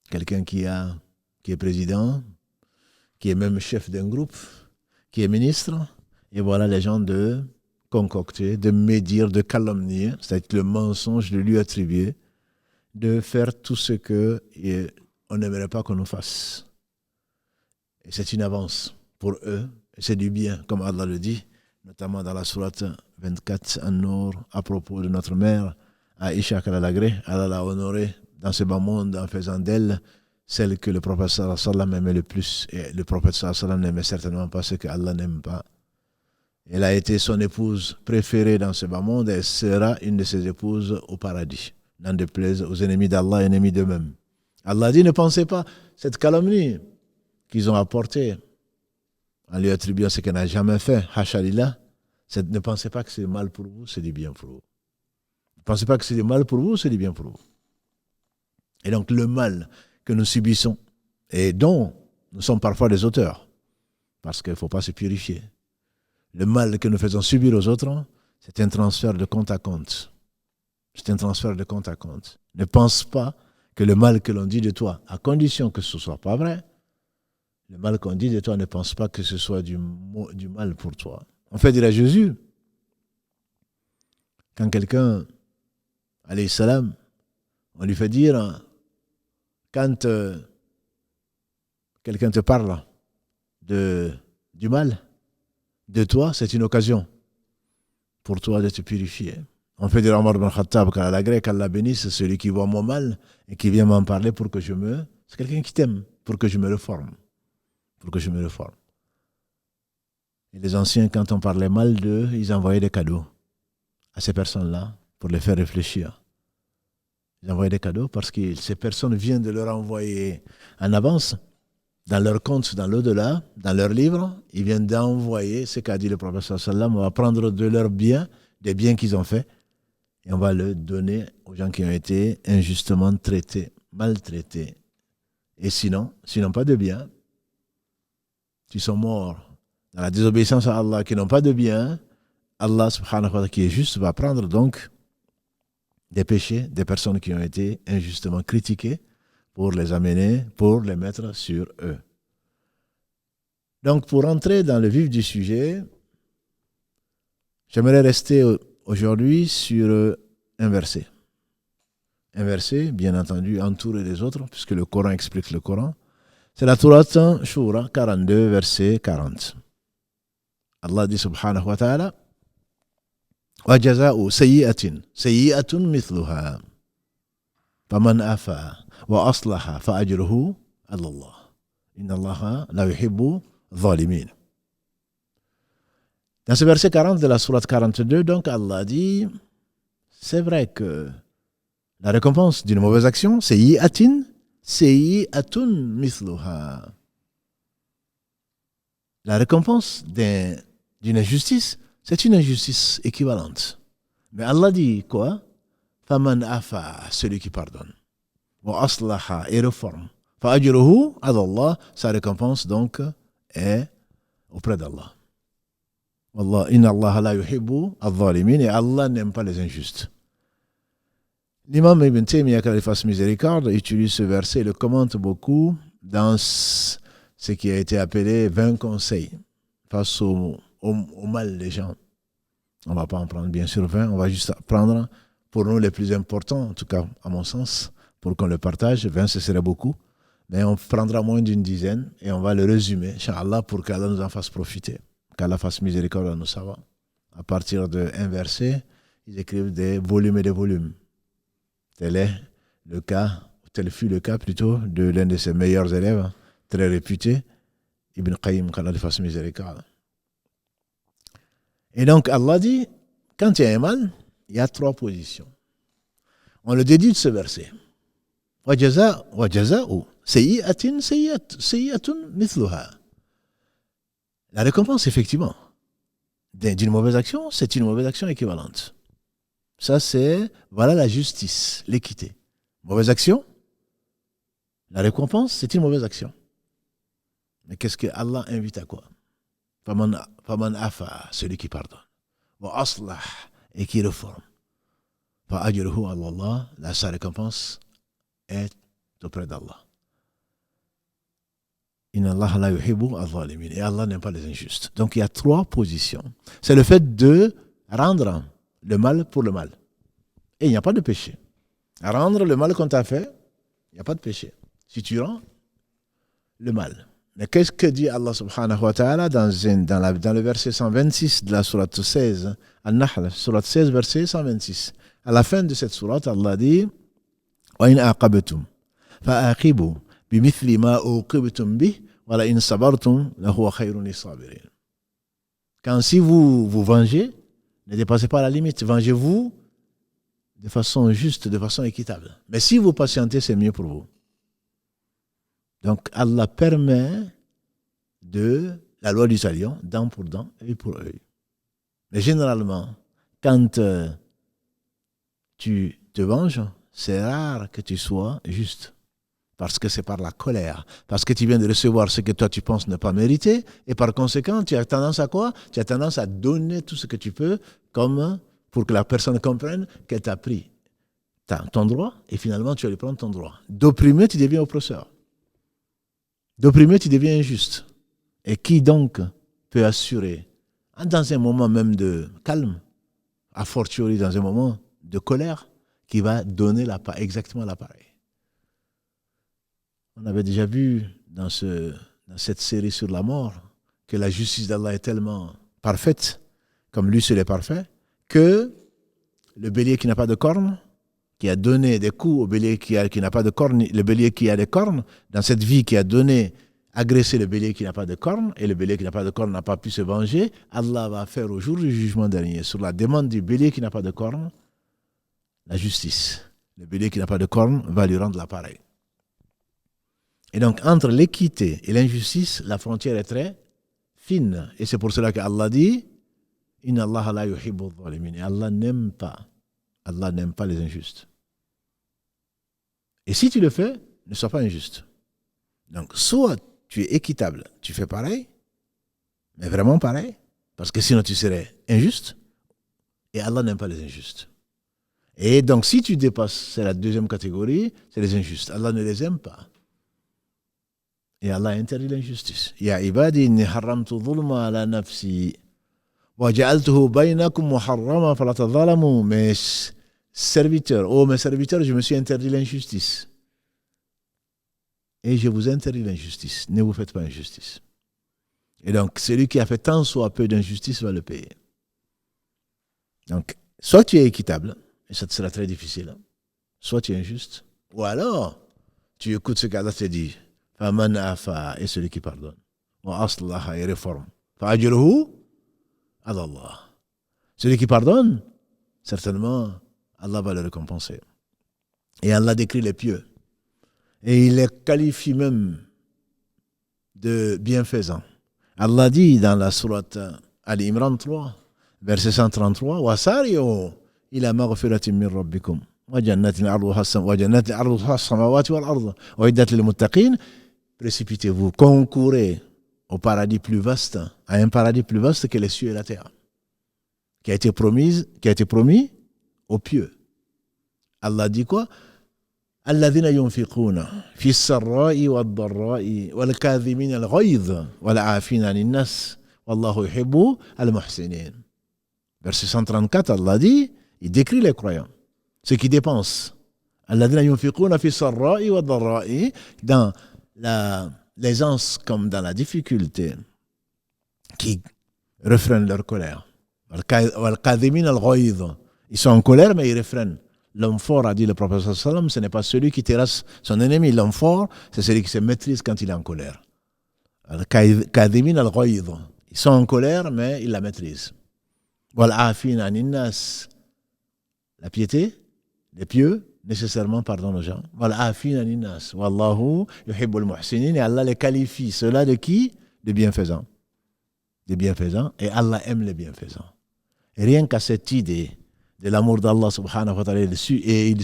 quelqu'un qui est président, qui est même chef d'un groupe, qui est ministre, et voilà les gens de concocter, de médire, de calomnier, c'est-à-dire le mensonge de lui attribuer, de faire tout ce qu'on n'aimerait pas qu'on nous fasse. Et c'est une avance pour eux, et c'est du bien, comme Allah le dit, notamment dans la sourate 24 An-Nur, à propos de notre mère, Aïcha Kalalagré, Allah l'a honorée dans ce bas monde en faisant d'elle celle que le prophète sallallahu alayhi wa sallam aimait le plus. Et le prophète sallallahu alayhi wa sallam n'aimait certainement pas ce que Allah n'aime pas. Elle a été son épouse préférée dans ce bas monde et elle sera une de ses épouses au paradis. N'en déplaise aux ennemis d'Allah, ennemis d'eux-mêmes. Allah dit, ne pensez pas cette calomnie qu'ils ont apportée en lui attribuant ce qu'elle n'a jamais fait, Hachalillah, ne pensez pas que c'est mal pour vous, c'est du bien pour vous. Ne pensez pas que c'est du mal pour vous, c'est du bien pour vous. Et donc le mal que nous subissons et dont nous sommes parfois des auteurs, parce qu'il ne faut pas se purifier. Le mal que nous faisons subir aux autres, c'est un transfert de compte à compte. C'est un transfert de compte à compte. Ne pense pas que le mal que l'on dit de toi, à condition que ce ne soit pas vrai, le mal qu'on dit de toi, ne pense pas que ce soit du mal pour toi. On fait dire à Jésus, quand quelqu'un, alayhi salam, on lui fait dire, quand quelqu'un te parle du mal de toi, c'est une occasion pour toi de te purifier. On fait dire à Omar ibn Khattab, quand la grecque, Allah bénisse, celui qui voit mon mal et qui vient m'en parler pour que je me... C'est quelqu'un qui t'aime, pour que je me reforme. Pour que je me reforme. Et les anciens, quand on parlait mal d'eux, ils envoyaient des cadeaux à ces personnes-là pour les faire réfléchir. Ils envoyaient des cadeaux parce que ces personnes viennent de leur envoyer en avance, dans leur compte, dans l'au-delà, dans leur livre, ils viennent d'envoyer ce qu'a dit le prophète sallallahu alayhi wa sallam. On va prendre de leurs biens, des biens qu'ils ont faits, et on va le donner aux gens qui ont été injustement traités, maltraités. Et sinon pas de biens, qui sont morts dans la désobéissance à Allah, qui n'ont pas de biens, Allah subhanahu wa ta'ala qui est juste va prendre donc des péchés des personnes qui ont été injustement critiquées pour les amener, pour les mettre sur eux. Donc pour entrer dans le vif du sujet, j'aimerais rester aujourd'hui sur un verset. Un verset, bien entendu, entouré des autres, puisque le Coran explique le Coran. C'est la Sourate Shura 42, verset 40. Allah dit subhanahu wa ta'ala, وَجَزَاءُ سَيِّئَةٌ مِثْلُهَا فَمَنْ أَفَى وَأَصْلَحَ فَأَجْرُهُ عَلَى اللَّهِ إِنَّ اللَّهَ لَا يُحِبُّ الظَّالِمِينَ. Dans ce verset 40 de la Sourate 42, donc Allah dit, c'est vrai que la récompense d'une mauvaise action, سَيِّئَةٌ مِثْلُهَا. La récompense d'une injustice, c'est une injustice équivalente. Mais Allah dit quoi? Faman afa, celui qui pardonne. Wa aslaha, et réforme. Fa ajruhu ala Allah, sa récompense donc est auprès d'Allah. Wallah, inna Allah la yuhibbu al-zalimin, et Allah n'aime pas les injustes. L'imam Ibn Taymiyyah, qu'il fasse miséricorde, utilise ce verset et le commente beaucoup dans ce qui a été appelé 20 conseils face au mal des gens. On ne va pas en prendre bien sûr 20, on va juste prendre pour nous les plus importants, en tout cas à mon sens, pour qu'on le partage. 20 ce serait beaucoup, mais on prendra moins d'une dizaine et on va le résumer, Inch'Allah, pour qu'Allah nous en fasse profiter, qu'Allah fasse miséricorde à nos savants. À partir d'un verset, ils écrivent des volumes et des volumes. Tel fut le cas plutôt de l'un de ses meilleurs élèves, très réputé, Ibn Qayyim, qu'Allah fasse miséricorde. Et donc Allah dit, quand il y a un mal, il y a 3 positions. On le déduit de ce verset. وَجَزَاءُ سَيِّئَةٌ مِثْلُهَا. La récompense, effectivement, d'une mauvaise action, c'est une mauvaise action équivalente. Ça, voilà la justice, l'équité. Mauvaise action, la récompense, c'est une mauvaise action. Mais qu'est-ce que Allah invite à quoi? Faman afa, celui qui pardonne. Wa aslah, et qui réforme. Fa ajruhu ala Allah, sa récompense est auprès d'Allah. Inna Allah la yuhibbu al-zalimin. Et Allah n'aime pas les injustes. Donc il y a 3 positions. C'est le fait de rendre le mal pour le mal. Et il n'y a pas de péché. Rendre le mal qu'on t'a fait, il n'y a pas de péché. Si tu rends le mal. Mais qu'est-ce que dit Allah subhanahu wa ta'ala dans le verset 126 de la sourate 16, Al-Nahl, sourate 16, verset 126. À la fin de cette sourate, Allah dit وَإِنْ أَعْقَبْتُمْ فَأَعْقِبُوا بِمِثْلِ مَا أُعْقِبْتُمْ بِهِ وَلَئِنْ صَبَرْتُمْ لَهُوَ خَيْرٌ لِلصَّابِرِينَ. Quand si vous vous vengez, ne dépassez pas la limite, vengez-vous de façon juste, de façon équitable. Mais si vous patientez, c'est mieux pour vous. Donc Allah permet la loi du talion, dent pour dent, œil pour œil. Mais généralement, quand tu te venges, c'est rare que tu sois juste. Parce que c'est par la colère. Parce que tu viens de recevoir ce que toi tu penses ne pas mériter. Et par conséquent, tu as tendance à quoi? Tu as tendance à donner tout ce que tu peux comme pour que la personne comprenne qu'elle t'a pris ton droit et finalement tu vas lui prendre ton droit. D'opprimé, tu deviens oppresseur. D'opprimé, tu deviens injuste. Et qui donc peut assurer, dans un moment même de calme, a fortiori dans un moment de colère, qui va donner exactement l'appareil? On avait déjà vu dans cette série sur la mort que la justice d'Allah est tellement parfaite, comme lui seul est parfait, que le bélier qui n'a pas de cornes, qui a donné des coups au bélier qui n'a pas de cornes, le bélier qui a des cornes, dans cette vie qui a agressé le bélier qui n'a pas de cornes, et le bélier qui n'a pas de cornes n'a pas pu se venger, Allah va faire au jour du jugement dernier, sur la demande du bélier qui n'a pas de cornes, la justice. Le bélier qui n'a pas de cornes va lui rendre l'appareil. Et donc, entre l'équité et l'injustice, la frontière est très fine. Et c'est pour cela qu'Allah dit « Inna Allah la yuhibbu adh-dhalimin » et Allah n'aime pas les injustes. Et si tu le fais, ne sois pas injuste. Donc, soit tu es équitable, tu fais pareil, mais vraiment pareil, parce que sinon tu serais injuste, et Allah n'aime pas les injustes. Et donc, si tu dépasses, c'est la deuxième catégorie, c'est les injustes. Allah ne les aime pas. Et Allah interdit l'injustice. Ya ibadi inni haramtu dhulma ala nafsi wa ja'altuhu baynakum muharrama fala tadhalamu. Mes serviteurs, je me suis interdit l'injustice. Et je vous interdis l'injustice. Ne vous faites pas injustice. Et donc, celui qui a fait tant soit peu d'injustice va le payer. Donc, soit tu es équitable, et ça te sera très difficile, soit tu es injuste, ou alors, tu écoutes ce qu'Allah te dit. Faman afa, et celui qui pardonne. Wa aslaha, et réforme. Fa'ajruhu ala Allah. Celui qui pardonne, certainement, Allah va le récompenser. Et Allah décrit les pieux. Et il les qualifie même de bienfaisants. Allah dit dans la sourate Al-Imran 3, verset 133, « Wasari'u ila maghfiratin min rabbikum, wa jannatin arduha as-samawati wal ardu, wa iddat lil muttaqin » Précipitez-vous, concourez au paradis plus vaste, à un paradis plus vaste que les cieux et la terre, qui a été promis aux pieux. Allah dit quoi? Alladhina yunfiquna fi sarra'i wad dharra'i wal kadhimina al ghayz wal 'afina 'anil nas wallahu yuhibbu al muhsinin. Verset 134, Allah dit, il décrit les croyants, ceux qui dépensent. Alladhina yunfiquna fi sarra'i wad dharra'i, dans l'aisance comme dans la difficulté, qui refrènent leur colère. Ils sont en colère, mais ils refrènent. L'homme fort, a dit le prophète sallallahu alayhi wa sallam, ce n'est pas celui qui terrasse son ennemi. L'homme fort, c'est celui qui se maîtrise quand il est en colère. Ils sont en colère, mais ils la maîtrisent. La piété, les pieux, nécessairement pardonne aux gens. Wallahu yuhibbul muhsinin. Et Allah les qualifie. Cela de qui? De bienfaisants. Des bienfaisants. Et Allah aime les bienfaisants. Et rien qu'à cette idée de l'amour d'Allah subhanahu wa ta'ala, il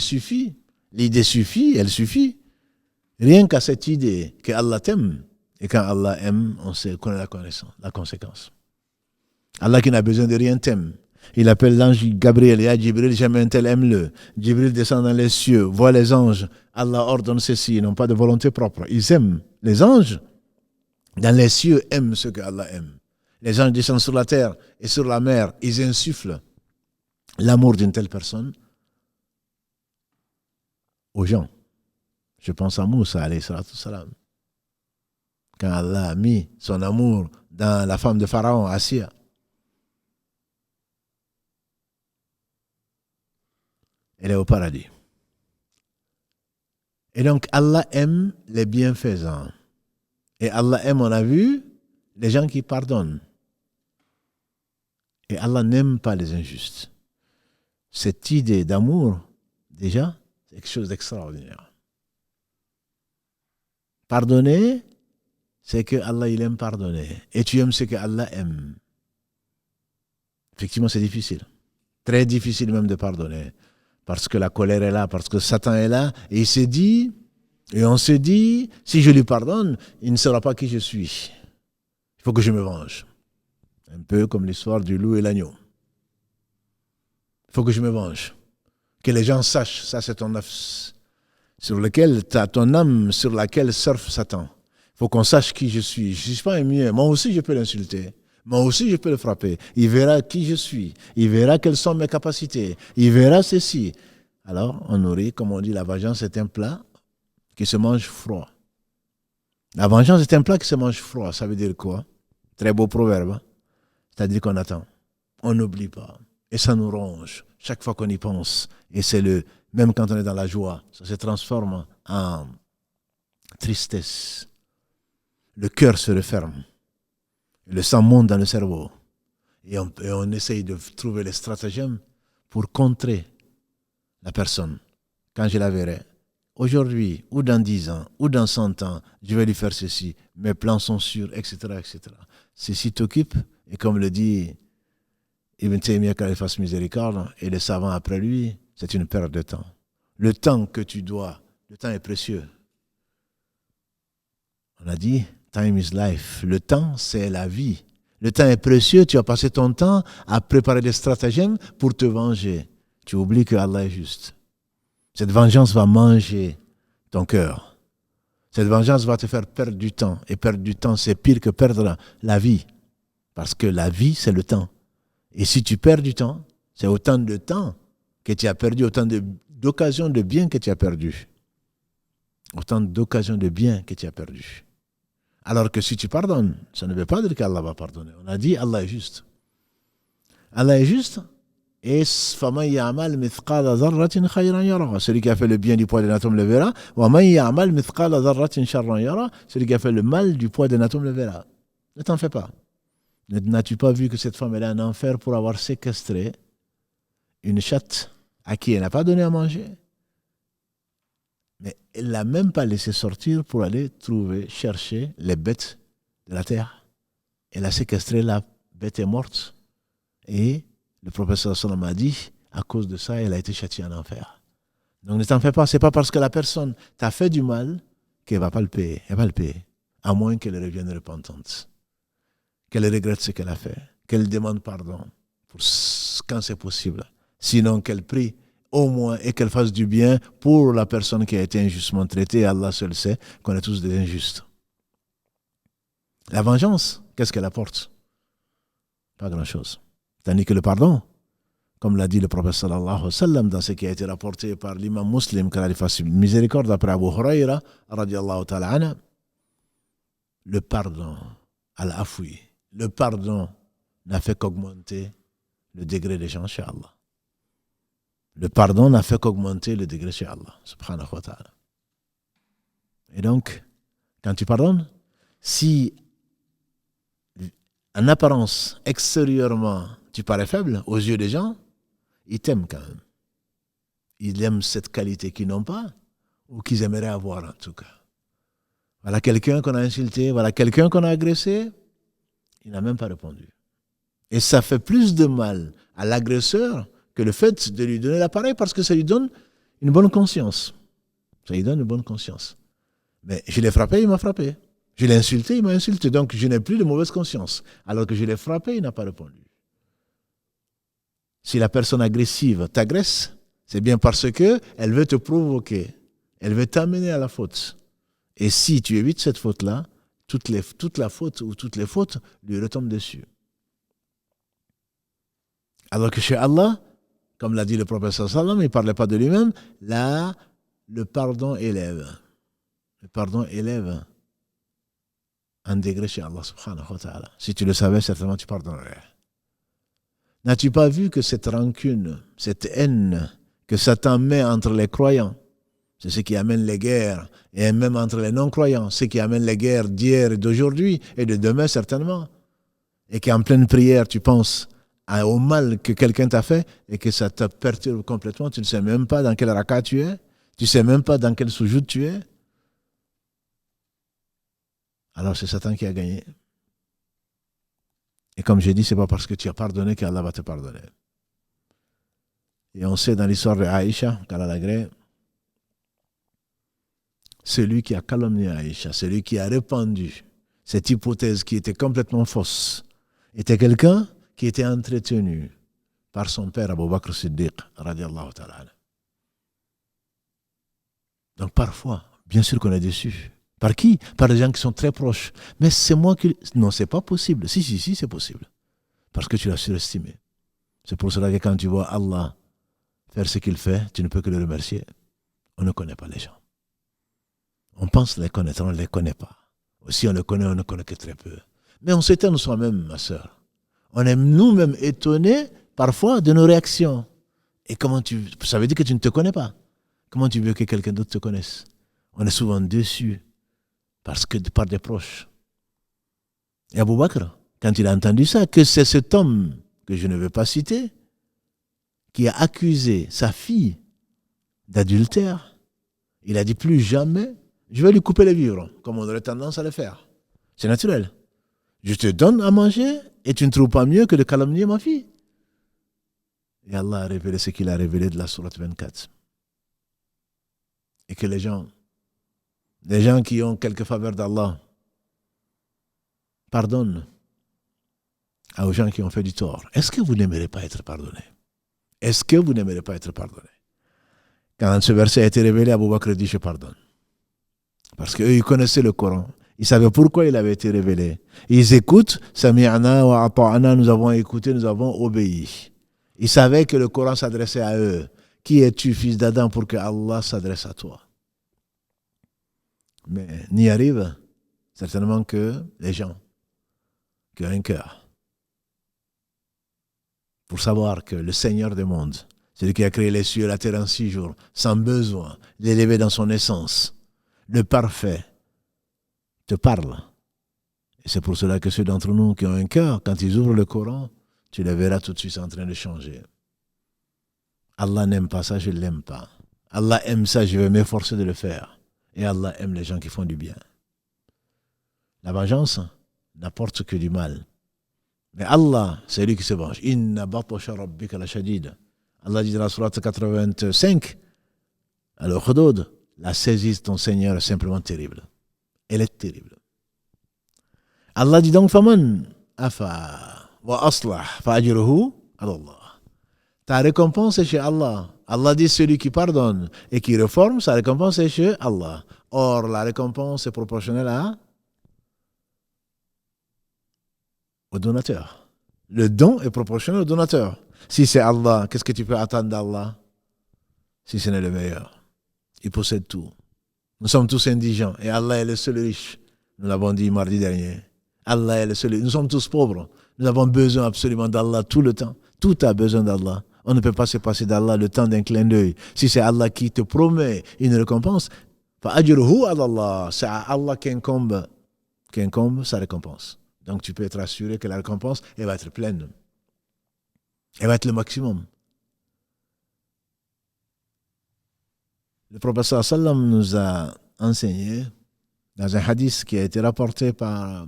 suffit. L'idée suffit, elle suffit. Rien qu'à cette idée que Allah t'aime. Et quand Allah aime, on connaît la conséquence. Allah qui n'a besoin de rien t'aime. Il appelle l'ange Gabriel, ya Jibril, j'aime un tel, aime-le. Jibril descend dans les cieux, voit les anges. Allah ordonne ceci, ils n'ont pas de volonté propre. Ils aiment. Les anges, dans les cieux, aiment ce que Allah aime. Les anges descendent sur la terre et sur la mer, ils insufflent l'amour d'une telle personne aux gens. Je pense à Moussa, alayhi salatu salam. Quand Allah a mis son amour dans la femme de Pharaon, Assia. Elle est au paradis. Et donc, Allah aime les bienfaisants. Et Allah aime, on a vu, les gens qui pardonnent. Et Allah n'aime pas les injustes. Cette idée d'amour, déjà, c'est quelque chose d'extraordinaire. Pardonner, c'est que Allah, il aime pardonner. Et tu aimes ce que Allah aime. Effectivement, c'est difficile. Très difficile même de pardonner. Parce que la colère est là, parce que Satan est là. Et il s'est dit, Et on se dit, si je lui pardonne, il ne saura pas qui je suis. Il faut que je me venge. Un peu comme l'histoire du loup et l'agneau. Il faut que je me venge. Que les gens sachent, ça c'est ton nafs, sur lequel tu as ton âme, sur laquelle surfe Satan. Il faut qu'on sache qui je suis. Je ne suis pas un mieux. Moi aussi je peux l'insulter. Moi aussi je peux le frapper. Il verra qui je suis. Il verra quelles sont mes capacités. Il verra ceci. Alors on nourrit, comme on dit, la vengeance est un plat qui se mange froid. La vengeance est un plat qui se mange froid. Ça veut dire quoi? Très beau proverbe. C'est-à-dire qu'on attend. On n'oublie pas. Et ça nous ronge chaque fois qu'on y pense. Et c'est même quand on est dans la joie, ça se transforme en tristesse. Le cœur se referme. Le sang monte dans le cerveau. Et on essaye de trouver les stratagèmes pour contrer la personne. Quand je la verrai, aujourd'hui, ou dans 10 ans, ou dans 100 ans, je vais lui faire ceci. Mes plans sont sûrs, etc., etc. Ceci t'occupe, et comme le dit Ibn Taymiyyah, qu'il fasse miséricorde, et les savants après lui, c'est une perte de temps. Le temps que tu dois, le temps est précieux. On a dit, time is life. Le temps, c'est la vie. Le temps est précieux, tu as passé ton temps à préparer des stratagèmes pour te venger. Tu oublies que Allah est juste. Cette vengeance va manger ton cœur. Cette vengeance va te faire perdre du temps. Et perdre du temps, c'est pire que perdre la vie. Parce que la vie, c'est le temps. Et si tu perds du temps, c'est autant de temps que tu as perdu, autant d'occasions de bien que tu as perdu. Autant d'occasions de bien que tu as perdu. Alors que si tu pardonnes, ça ne veut pas dire qu'Allah va pardonner. On a dit Allah est juste. Allah est juste. Et celui qui a fait le bien du poids d'un atome le verra. Celui qui a fait le mal du poids d'un atome le verra. Ne t'en fais pas. N'as-tu pas vu que cette femme est en enfer pour avoir séquestré une chatte à qui elle n'a pas donné à manger? Mais elle ne l'a même pas laissé sortir pour aller chercher les bêtes de la terre. Elle a séquestré, la bête est morte. Et le professeur Sallam a dit, à cause de ça, elle a été châtiée en enfer. Donc ne t'en fais pas, ce n'est pas parce que la personne t'a fait du mal qu'elle ne va pas le payer. Elle va le payer, à moins qu'elle revienne repentante. Qu'elle regrette ce qu'elle a fait, qu'elle demande pardon quand c'est possible. Sinon qu'elle prie au moins et qu'elle fasse du bien pour la personne qui a été injustement traitée. Allah seul sait qu'on est tous des injustes. La vengeance, qu'est-ce qu'elle apporte? Pas grand-chose. Tandis que le pardon, comme l'a dit le prophète sallallahu alayhi wa sallam dans ce qui a été rapporté par l'imam muslim, qu'Allah lui fasse miséricorde après Abu Huraira, radiallahu ta'ala anha, le pardon, al-afwi, le pardon n'a fait qu'augmenter le degré des gens chez Allah. Le pardon n'a fait qu'augmenter le degré chez Allah, subhanahu wa ta'ala. Et donc, quand tu pardonnes, si en apparence, extérieurement, tu parais faible aux yeux des gens, ils t'aiment quand même. Ils aiment cette qualité qu'ils n'ont pas ou qu'ils aimeraient avoir en tout cas. Voilà quelqu'un qu'on a insulté, voilà quelqu'un qu'on a agressé, il n'a même pas répondu. Et ça fait plus de mal à l'agresseur que le fait de lui donner l'appareil parce que ça lui donne une bonne conscience. Ça lui donne une bonne conscience. Mais je l'ai frappé, il m'a frappé. Je l'ai insulté, il m'a insulté. Donc je n'ai plus de mauvaise conscience. Alors que je l'ai frappé, il n'a pas répondu. Si la personne agressive t'agresse, c'est bien parce qu'elle veut te provoquer. Elle veut t'amener à la faute. Et si tu évites cette faute-là, toute la faute ou toutes les fautes lui retombent dessus. Alors que chez Allah, comme l'a dit le prophète sallam, il ne parlait pas de lui-même, là, le pardon élève. Le pardon élève un degré chez Allah subhanahu wa ta'ala. Si tu le savais, certainement tu pardonnerais. N'as-tu pas vu que cette rancune, cette haine que Satan met entre les croyants, c'est ce qui amène les guerres, et même entre les non-croyants, ce qui amène les guerres d'hier et d'aujourd'hui, et de demain certainement, et qu'en pleine prière, tu penses au mal que quelqu'un t'a fait, et que ça te perturbe complètement, tu ne sais même pas dans quel raka tu es, tu ne sais même pas dans quel soujoud tu es, alors c'est Satan qui a gagné. Et comme j'ai dit, ce n'est pas parce que tu as pardonné qu'Allah va te pardonner. Et on sait dans l'histoire de Aïcha, qu'Allah l'agrée, celui qui a calomnié Aïcha, celui qui a répandu cette hypothèse qui était complètement fausse, était quelqu'un qui était entretenu par son père Abu Bakr Siddiq, radiallahu ta'ala. Donc parfois, bien sûr qu'on est déçu. Par qui? Par des gens qui sont très proches. Mais c'est moi qui... Non, c'est pas possible. Si, c'est possible. Parce que tu l'as surestimé. C'est pour cela que quand tu vois Allah faire ce qu'il fait, tu ne peux que le remercier. On ne connaît pas les gens. On pense les connaître, on ne les connaît pas. Si on les connaît, on ne connaît que très peu. Mais on s'étonne soi-même, ma sœur. On est nous-mêmes étonnés parfois de nos réactions. Et ça veut dire que tu ne te connais pas. Comment tu veux que quelqu'un d'autre te connaisse? On est souvent déçu par des proches. Et Abu Bakr, quand il a entendu ça, que c'est cet homme que je ne veux pas citer, qui a accusé sa fille d'adultère, il a dit plus jamais, je vais lui couper les vivres, comme on aurait tendance à le faire. C'est naturel. Je te donne à manger et tu ne trouves pas mieux que de calomnier ma fille. Et Allah a révélé ce qu'il a révélé de la sourate 24. Et que les gens qui ont quelques faveurs d'Allah, pardonnent aux gens qui ont fait du tort. Est-ce que vous n'aimerez pas être pardonné? Est-ce que vous n'aimerez pas être pardonné? Quand ce verset a été révélé, Abu Bakr dit je pardonne. Parce qu'eux, ils connaissaient le Coran. Ils savaient pourquoi il avait été révélé. Ils écoutent, Sami'ana wa ata'ana, nous avons écouté, nous avons obéi. Ils savaient que le Coran s'adressait à eux. Qui es-tu, fils d'Adam, pour que Allah s'adresse à toi? Mais n'y arrive certainement que les gens qui ont un cœur. Pour savoir que le Seigneur des mondes, celui qui a créé les cieux et la terre en 6 jours, sans besoin, l'élevé dans son essence, le parfait, te parle. Et c'est pour cela que ceux d'entre nous qui ont un cœur, quand ils ouvrent le Coran, tu les verras tout de suite en train de changer. Allah n'aime pas ça, je ne l'aime pas. Allah aime ça, je vais m'efforcer de le faire. Et Allah aime les gens qui font du bien. La vengeance n'apporte que du mal. Mais Allah, c'est lui qui se venge. Inna batasha rabbika la shadid. Allah dit dans la sourate 85, Al-Hudud, la saisie de ton Seigneur est simplement terrible. Elle est terrible. Allah dit donc, faman afa wa aslah fa ajruhu ala Allah. Ta récompense est chez Allah. Allah dit celui qui pardonne et qui réforme, sa récompense est chez Allah. Or, la récompense est proportionnelle au donateur. Le don est proportionnel au donateur. Si c'est Allah, qu'est-ce que tu peux attendre d'Allah? Si ce n'est le meilleur. Il possède tout. Nous sommes tous indigents et Allah est le seul riche. Nous l'avons dit mardi dernier. Allah est le seul riche. Nous sommes tous pauvres. Nous avons besoin absolument d'Allah tout le temps. Tout a besoin d'Allah. On ne peut pas se passer d'Allah le temps d'un clin d'œil. Si c'est Allah qui te promet une récompense, c'est à Allah qu'incombe sa récompense. Donc tu peux être assuré que la récompense, elle va être pleine. Elle va être le maximum. Le prophète sallam nous a enseigné dans un hadith qui a été rapporté par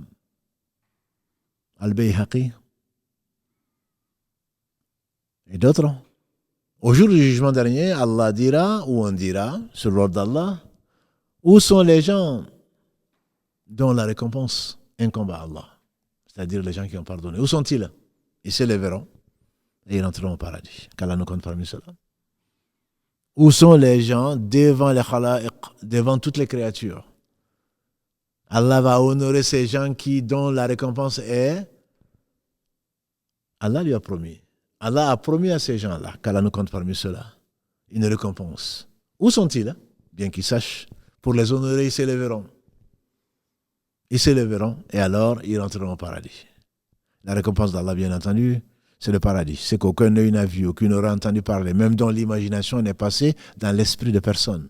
Al-Bayhaqi et d'autres. Au jour du jugement dernier, Allah dira, ou on dira, sur l'ordre d'Allah, où sont les gens dont la récompense incombe à Allah? C'est-à-dire les gens qui ont pardonné. Où sont-ils? Ils se lèveront et ils rentreront au paradis. Qu'Allah nous compte parmi ceux-là. Où sont les gens devant les khala'iq, devant toutes les créatures? Allah va honorer ces gens dont la récompense est... Allah lui a promis. Allah a promis à ces gens-là, qu'Allah nous compte parmi ceux-là, une récompense. Où sont-ils? Bien qu'ils sachent, pour les honorer, ils s'élèveront. Ils s'élèveront et alors ils rentreront au paradis. La récompense d'Allah, bien entendu, c'est le paradis. C'est qu'aucun œil n'a vu, aucun n'aura entendu parler, même dont l'imagination n'est passée dans l'esprit de personne.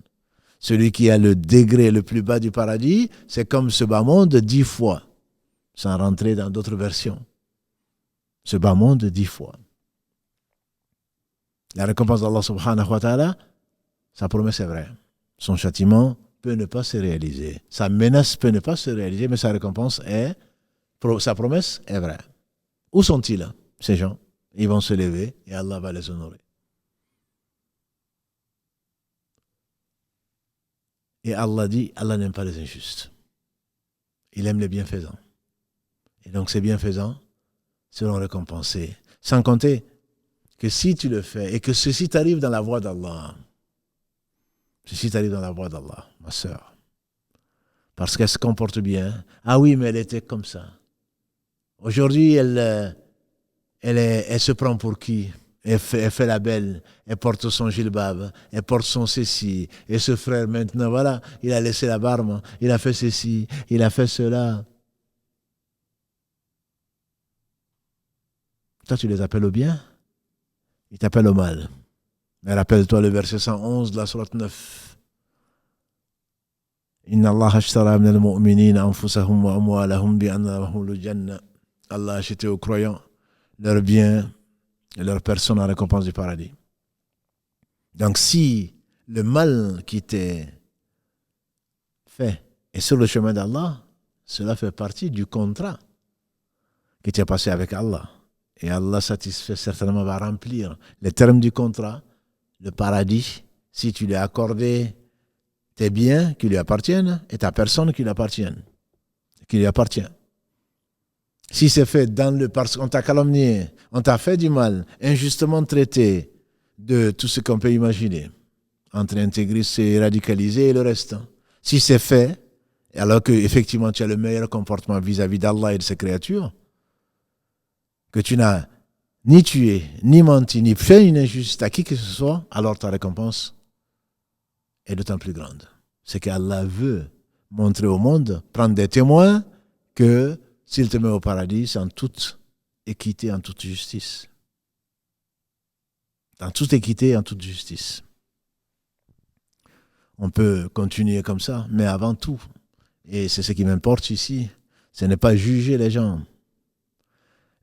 Celui qui a le degré le plus bas du paradis, c'est comme ce bas monde 10 fois, sans rentrer dans d'autres versions. Ce bas monde 10 fois. La récompense d'Allah subhanahu wa ta'ala, sa promesse est vraie. Son châtiment peut ne pas se réaliser. Sa menace peut ne pas se réaliser, mais sa récompense sa promesse est vraie. Où sont-ils, ces gens? Ils vont se lever et Allah va les honorer. Et Allah dit, Allah n'aime pas les injustes. Il aime les bienfaisants. Et donc ces bienfaisants seront récompensés. Sans compter que si tu le fais et que ceci t'arrive dans la voie d'Allah, ma sœur, parce qu'elle se comporte bien, ah oui, mais elle était comme ça. Aujourd'hui, elle se prend pour qui? Elle fait la belle, elle porte son gilbab, elle porte son ceci, et ce frère maintenant, voilà, il a laissé la barbe, il a fait ceci, il a fait cela. Toi, tu les appelles au bien, ils t'appellent au mal. Mais rappelle-toi le verset 111 de la sourate 9. Inna Allah ashtara min al-mu'minina anfusahum wa amwalahum bi anna lahumul jannah. Allah a acheté aux croyants leurs biens et leur personne en récompense du paradis. Donc si le mal qui t'est fait est sur le chemin d'Allah, cela fait partie du contrat que tu as passé avec Allah. Et Allah satisfait certainement va remplir les termes du contrat, le paradis, si tu lui as accordé tes biens qui lui appartiennent et ta personne qui lui appartient. Si c'est fait parce qu'on t'a calomnié, on t'a fait du mal, injustement traité de tout ce qu'on peut imaginer, entre intégristes et radicalisés et le reste. Si c'est fait, alors qu'effectivement tu as le meilleur comportement vis-à-vis d'Allah et de ses créatures, que tu n'as ni tué, ni menti, ni fait une injustice à qui que ce soit, alors ta récompense est d'autant plus grande. C'est qu'Allah veut montrer au monde, prendre des témoins, que s'il te met au paradis, c'est en toute équité, en toute justice. En toute équité, en toute justice. On peut continuer comme ça, mais avant tout, et c'est ce qui m'importe ici, ce n'est pas juger les gens.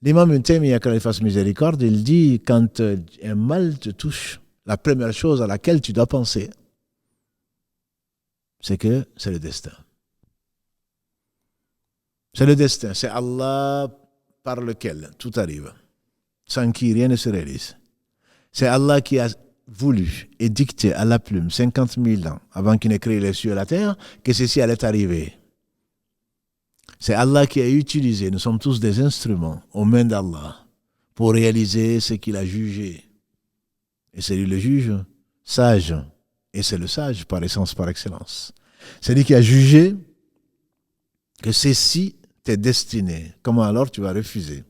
L'imam Ibn Taymiyyah, qu'il fasse miséricorde, il dit, quand un mal te touche, la première chose à laquelle tu dois penser, c'est que c'est le destin. C'est le destin, c'est Allah par lequel tout arrive, sans qui rien ne se réalise. C'est Allah qui a voulu et dicté à la plume 50 000 ans avant qu'il n'ait créé les cieux et la terre que ceci allait arriver. C'est Allah qui a utilisé, nous sommes tous des instruments aux mains d'Allah pour réaliser ce qu'il a jugé. Et c'est lui le juge sage. Et c'est le sage par essence, par excellence. C'est lui qui a jugé que ceci t'est destiné. Comment alors tu vas refuser?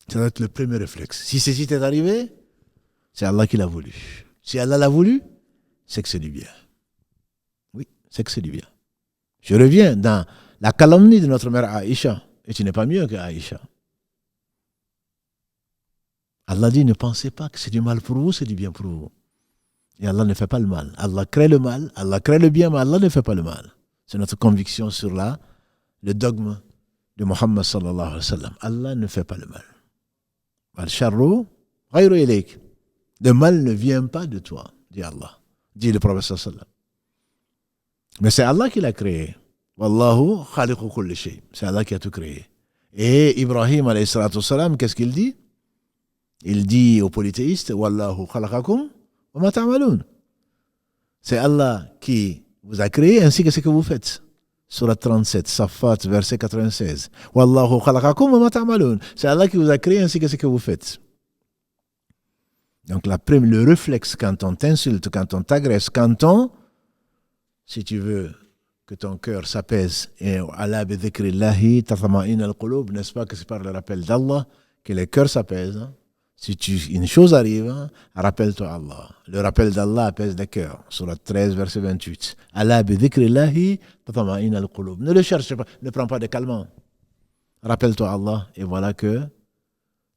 Ça doit être le premier réflexe. Si ceci t'est arrivé, c'est Allah qui l'a voulu. Si Allah l'a voulu, c'est que c'est du bien. Oui, c'est que c'est du bien. Je reviens dans la calomnie de notre mère Aïcha. Et tu n'es pas mieux que Aïcha. Allah dit, ne pensez pas que c'est du mal pour vous, c'est du bien pour vous. Et Allah ne fait pas le mal. Allah crée le mal, Allah crée le bien, mais Allah ne fait pas le mal. C'est notre conviction sur le dogme de Muhammad sallallahu alayhi wa sallam. Allah ne fait pas le mal. Al-sharru ghayru ilayk. Le mal ne vient pas de toi, dit Allah. Dit le prophète sallallahu alayhi wa sallam. Mais c'est Allah qui l'a créé. Wallahu khaliqu kulli shay. C'est Allah qui a tout créé. Et Ibrahim alayhi salatu wassalam, qu'est-ce qu'il dit? Il dit aux polythéistes, Wallahu khalaqakum wa ma ta'malun. C'est Allah qui vous a créé ainsi que ce que vous faites. Surat 37, Safat, verset 96. Wallahu khalaqakum wa ma ta'malun. C'est Allah qui vous a créé ainsi que ce que vous faites. Donc le réflexe quand on t'insulte, quand on t'agresse, si tu veux que ton cœur s'apaise, et ala bi dhikrillahi tatma'innu al-qulub, n'est-ce pas que c'est par le rappel d'Allah que les cœurs s'apaisent, hein? Si une chose arrive, hein, rappelle-toi Allah. Le rappel d'Allah apaise les cœurs. Surat 13, verset 28. Ala bi dhikrillahi tatma'innu al-qulub. Ne le cherche pas, ne prends pas de calmant. Rappelle-toi Allah, et voilà que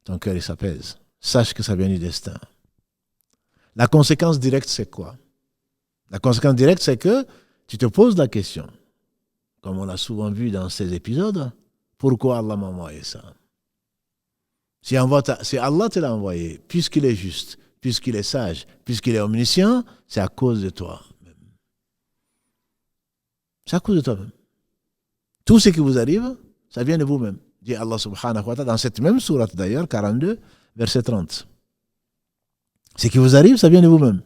ton cœur il s'apaise. Sache que ça vient du destin. La conséquence directe, c'est quoi? La conséquence directe, c'est que tu te poses la question, comme on l'a souvent vu dans ces épisodes, pourquoi Allah m'a envoyé ça? Si Allah te l'a envoyé, puisqu'il est juste, puisqu'il est sage, puisqu'il est omniscient, c'est à cause de toi. C'est à cause de toi-même. Tout ce qui vous arrive, ça vient de vous-même. Dit Allah subhanahu wa ta'ala dans cette même sourate d'ailleurs, 42, verset 30. Ce qui vous arrive, ça vient de vous-même.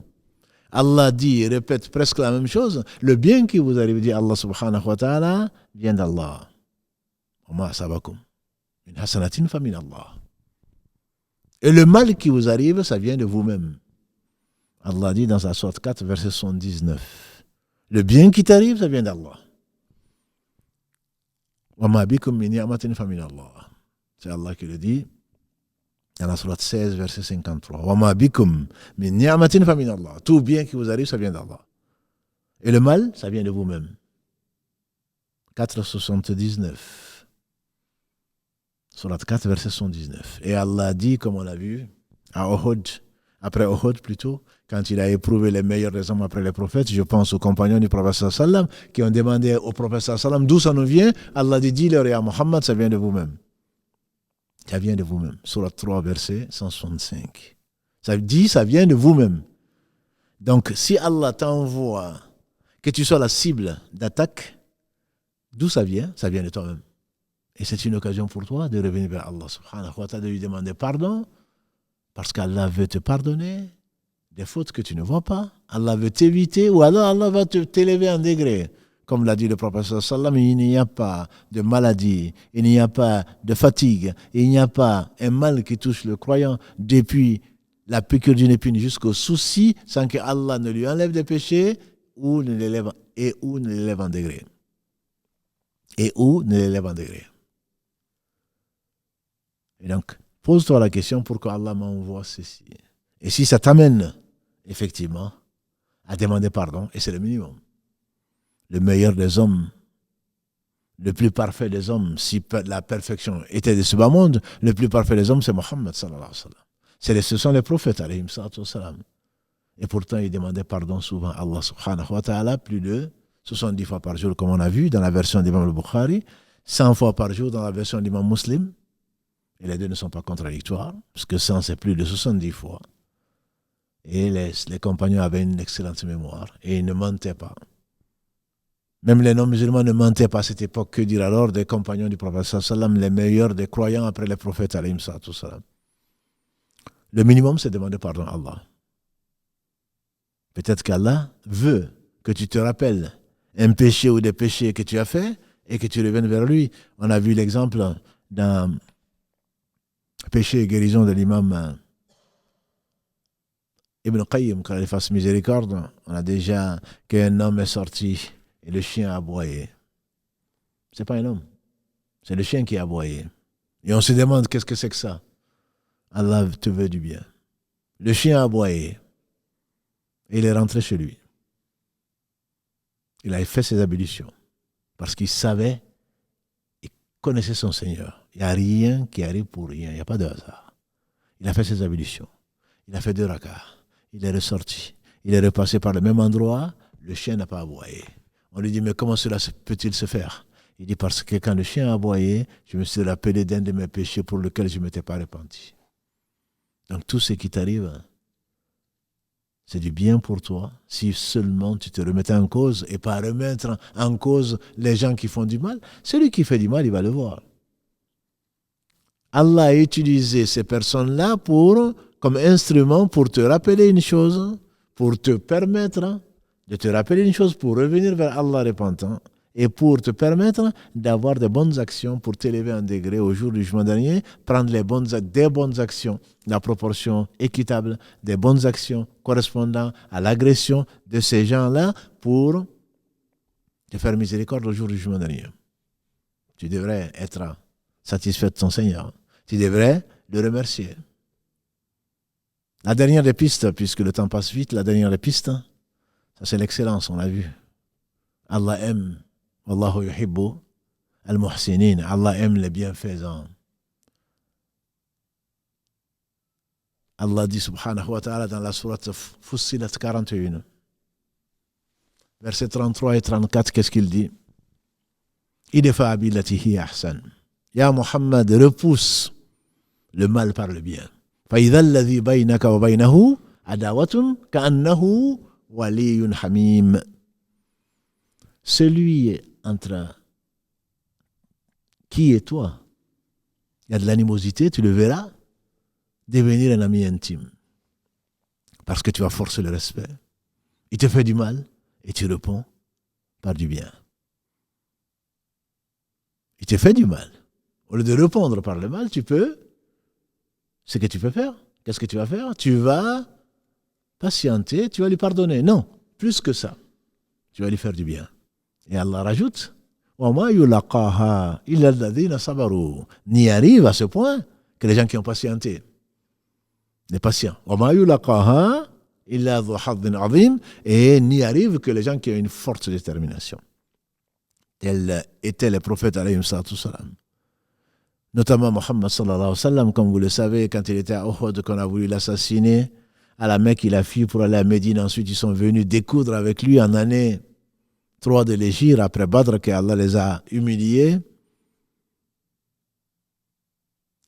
Allah dit et répète presque la même chose. Le bien qui vous arrive, dit Allah subhanahu wa ta'ala, vient d'Allah. Wa asabakum min hasanatin fa min Allah. Et le mal qui vous arrive, ça vient de vous-même. Allah dit dans sa sourate 4, verset 79. Le bien qui t'arrive, ça vient d'Allah. Wa ma bikum min ni'matin fa min Allah. C'est Allah qui le dit dans la sourate 16, verset 53. Wa ma bikum min ni'matin fa min Allah. Tout bien qui vous arrive, ça vient d'Allah. Et le mal, ça vient de vous-même. 4,79. Sourate 4, verset 79. Et Allah dit, comme on l'a vu, à Uhud, après Uhud plutôt, quand il a éprouvé les meilleurs des hommes après les prophètes, je pense aux compagnons du prophète sallam, qui ont demandé au prophète sallam d'où ça nous vient. Allah dit, dis-leur à Muhammad, ça vient de vous-même. Ça vient de vous-même. Sourate 3, verset 165. Ça dit, ça vient de vous-même. Donc, si Allah t'envoie que tu sois la cible d'attaque, d'où ça vient? Ça vient de toi-même. Et c'est une occasion pour toi de revenir vers Allah subhanahu wa ta'ala, de lui demander pardon, parce qu'Allah veut te pardonner des fautes que tu ne vois pas. Allah veut t'éviter, ou alors Allah va t'élever en degré. Comme l'a dit le prophète sallam, il n'y a pas de maladie, il n'y a pas de fatigue, il n'y a pas un mal qui touche le croyant depuis la piqûre d'une épine jusqu'au souci, sans que Allah ne lui enlève des péchés ou ne l'élève en degré. Et où ne l'élève en degré. Et donc, pose-toi la question, pourquoi Allah m'envoie ceci? Et si ça t'amène, effectivement, à demander pardon, et c'est le minimum. Le meilleur des hommes, le plus parfait des hommes, si la perfection était de ce bas monde, le plus parfait des hommes, c'est Mohammed sallallahu alayhi wa sallam. Ce sont les prophètes, alayhi wa sallam. Et pourtant, il demandait pardon souvent à Allah subhanahu wa ta'ala, plus de 70 fois par jour, comme on a vu dans la version d'Imam al-Bukhari, 100 fois par jour dans la version d'Imam Muslim. Et les deux ne sont pas contradictoires, parce que 100, c'est plus de 70 fois. Et les compagnons avaient une excellente mémoire, et ils ne mentaient pas. Même les non-musulmans ne mentaient pas à cette époque. Que dire alors des compagnons du prophète sallam, les meilleurs des croyants après les prophètes alayhim sallam. Le minimum, c'est de demander pardon à Allah. Peut-être qu'Allah veut que tu te rappelles un péché ou des péchés que tu as fait et que tu reviennes vers lui. On a vu l'exemple d'un péché et guérison de l'imam Ibn Qayyim, quand il fasse miséricorde. On a déjà qu'un homme est sorti et le chien a aboyé. C'est pas un homme, c'est le chien qui a aboyé. Et on se demande qu'est-ce que c'est que ça? Allah te veut du bien. Le chien a aboyé et il est rentré chez lui. Il a fait ses ablutions parce qu'il savait, il connaissait son Seigneur. Il n'y a rien qui arrive pour rien, il n'y a pas de hasard. Il a fait ses ablutions, il a fait 2 rakas, il est ressorti, il est repassé par le même endroit, le chien n'a pas aboyé. On lui dit, mais comment cela peut-il se faire? Il dit, parce que quand le chien a aboyé, je me suis rappelé d'un de mes péchés pour lequel je ne m'étais pas repenti. Donc tout ce qui t'arrive, c'est du bien pour toi, si seulement tu te remettais en cause, et pas remettre en cause les gens qui font du mal. Celui qui fait du mal, il va le voir. Allah a utilisé ces personnes-là comme instrument pour te rappeler une chose, pour te permettre de te rappeler une chose, pour revenir vers Allah repentant, et pour te permettre d'avoir de bonnes actions, pour t'élever en degré au jour du jugement dernier, prendre des bonnes actions, la proportion équitable des bonnes actions correspondant à l'agression de ces gens-là, pour te faire miséricorde au jour du jugement dernier. Tu devrais être satisfait de ton Seigneur. Tu devrais le remercier. La dernière des pistes, puisque le temps passe vite, la dernière des pistes, ça c'est l'excellence, on l'a vu. Allah aime, Wallahu yuhibbu al-muhsinin. Allah aime les bienfaisants. Allah dit subhanahu wa ta'ala dans la sourate Fussilat 41, versets 33 et 34, qu'est-ce qu'il dit? Idfa billati hiya ahsan. Ya Muhammad, repousse le mal par le bien. Fa idha alladhi baynaka wa baynahu adawatun ka'annahu waliyyun hamim. Celui entre qui et toi, il y a de l'animosité, tu le verras devenir un ami intime. Parce que tu vas forcer le respect. Il te fait du mal et tu réponds par du bien. Il te fait du mal. Au lieu de répondre par le mal, ce que tu peux faire, qu'est-ce que tu vas faire? Tu vas patienter, tu vas lui pardonner. Non, plus que ça. Tu vas lui faire du bien. Et Allah rajoute, وَمَا يُلَقَاهَا إِلَّا الَّذِينَ صَبَرُوا. N'y arrive à ce point que les gens qui ont patienté. Les patients. وَمَا يُلَقَاهَا إِلَّا ذُو حَظٍّ عَظِيمٍ. Et n'y arrive que les gens qui ont une forte détermination. Tels étaient les prophètes alayhi salam. Notamment Mohammed sallallahu alayhi wa sallam, comme vous le savez, quand il était à Uhud, qu'on a voulu l'assassiner, à la Mecque, il a fui pour aller à Médine. Ensuite, ils sont venus découdre avec lui en année 3 de l'Hégire, après Badr, qu'Allah les a humiliés,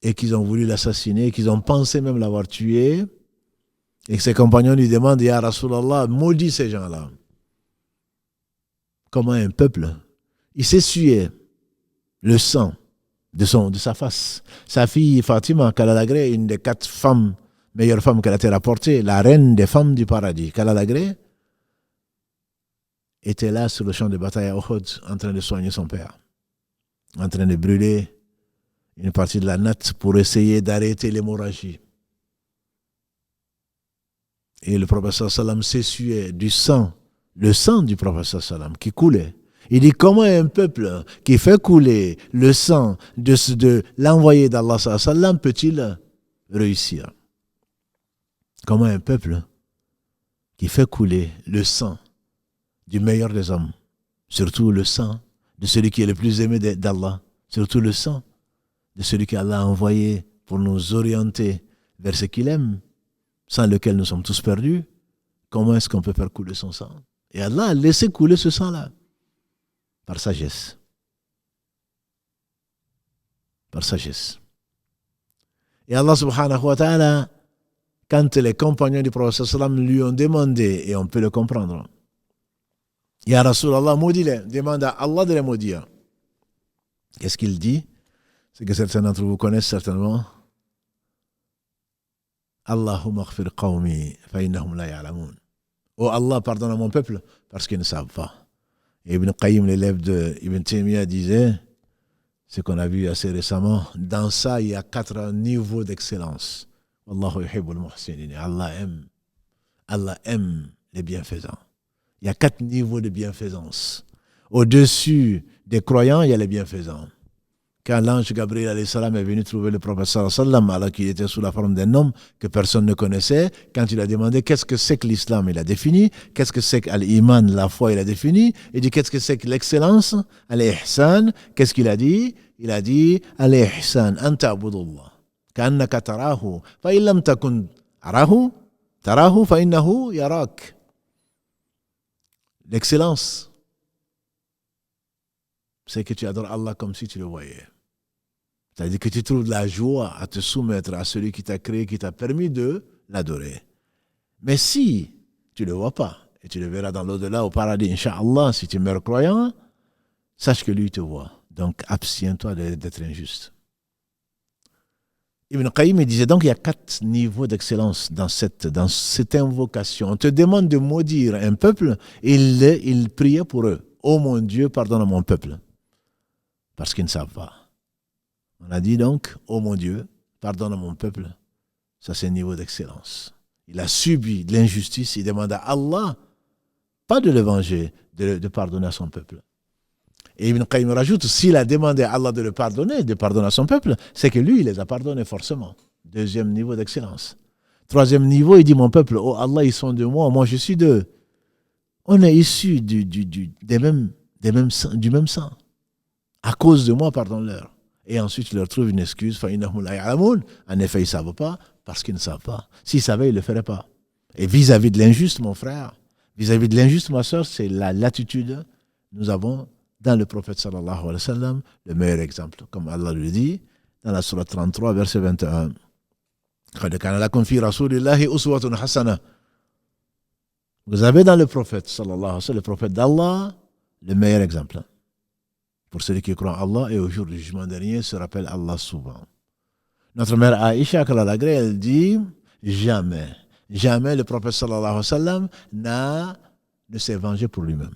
et qu'ils ont voulu l'assassiner, qu'ils ont pensé même l'avoir tué, et que ses compagnons lui demandent, Ya Rasulallah, maudis ces gens-là. Comment un peuple, il s'essuyait le sang de sa face. Sa fille Fatima, Kalalagré, une des 4 femmes, meilleures femmes qu'elle a été rapportée, la reine des femmes du paradis, Kalalagré, était là sur le champ de bataille à Uhud, en train de soigner son père, en train de brûler une partie de la natte pour essayer d'arrêter l'hémorragie. Et le professeur Salam s'essuyait du sang, le sang du professeur Salam qui coulait. Il dit, comment un peuple qui fait couler le sang de l'envoyé d'Allah Salam peut-il réussir? Comment un peuple qui fait couler le sang du meilleur des hommes, surtout le sang de celui qui est le plus aimé d'Allah, surtout le sang de celui qu'Allah a envoyé pour nous orienter vers ce qu'il aime, sans lequel nous sommes tous perdus, comment est-ce qu'on peut faire couler son sang? Et Allah a laissé couler ce sang-là, par sagesse. Par sagesse. Et Allah subhanahu wa ta'ala, quand les compagnons du prophète sallam lui ont demandé, et on peut le comprendre, Ya Rasulallah, maudis-les, demande à Allah de les maudire. Qu'est-ce qu'il dit? C'est que certains d'entre vous connaissent certainement. Allahumma aghfir qawmi fa innahum la ya'lamun. Oh Allah, pardonne à mon peuple parce qu'ils ne savent pas. Et Ibn Qayyim, l'élève de Ibn Taymiyyah, disait, ce qu'on a vu assez récemment, dans ça, il y a 4 niveaux d'excellence. Wallahu yuhibbul muhsinin. Allah aime les bienfaisants. Il y a 4 niveaux de bienfaisance. Au-dessus des croyants, il y a les bienfaisants. Quand l'ange Gabriel alayhi salam est venu trouver le prophète sallam, alors qu'il était sous la forme d'un homme que personne ne connaissait, quand il a demandé qu'est-ce que c'est que l'islam, il a défini, qu'est-ce que c'est que l'iman, la foi, il a défini, il dit qu'est-ce que c'est que l'excellence, al-ihsan, qu'est-ce qu'il a dit? Il a dit al-ihsan, anta abudullah, ka'annaka tarahu, fa illam takun tarahu, fa innahu yarak. L'excellence, c'est que tu adores Allah comme si tu le voyais. C'est-à-dire que tu trouves de la joie à te soumettre à celui qui t'a créé, qui t'a permis de l'adorer. Mais si tu ne le vois pas, et tu le verras dans l'au-delà, au paradis, Inch'Allah, si tu meurs croyant, sache que lui te voit. Donc abstiens-toi d'être injuste. Ibn Qayyim disait donc il y a 4 niveaux d'excellence dans cette invocation. On te demande de maudire un peuple, et il priait pour eux. Oh mon Dieu, pardonne à mon peuple. Parce qu'ils ne savent pas. On a dit donc, oh mon Dieu, pardonne à mon peuple. Ça, c'est un niveau d'excellence. Il a subi de l'injustice, il demande à Allah, pas de le venger, de pardonner à son peuple. Et Ibn Qayyim rajoute, s'il a demandé à Allah de le pardonner, de pardonner à son peuple, c'est que lui, il les a pardonnés forcément. 2e niveau d'excellence. 3e niveau, il dit, mon peuple, oh Allah, ils sont de moi je suis d'eux. On est issus du même sang. À cause de moi, pardonne-leur. Et ensuite, il leur trouve une excuse. En effet, ils ne savent pas parce qu'ils ne savent pas. S'ils savaient, ils ne le feraient pas. Et vis-à-vis de l'injuste, mon frère, vis-à-vis de l'injuste, ma soeur, c'est la latitude. Nous avons dans le prophète sallallahu alayhi wa sallam le meilleur exemple. Comme Allah le dit dans la sourate 33, verset 21. Vous avez dans le prophète sallallahu alayhi wa sallam, le prophète d'Allah, le meilleur exemple. Pour celui qui croit en Allah et au jour du jugement dernier se rappelle Allah souvent. Notre mère Aïcha, elle dit jamais le prophète sallallahu alayhi wa sallam n'a ne s'est vengé pour lui-même.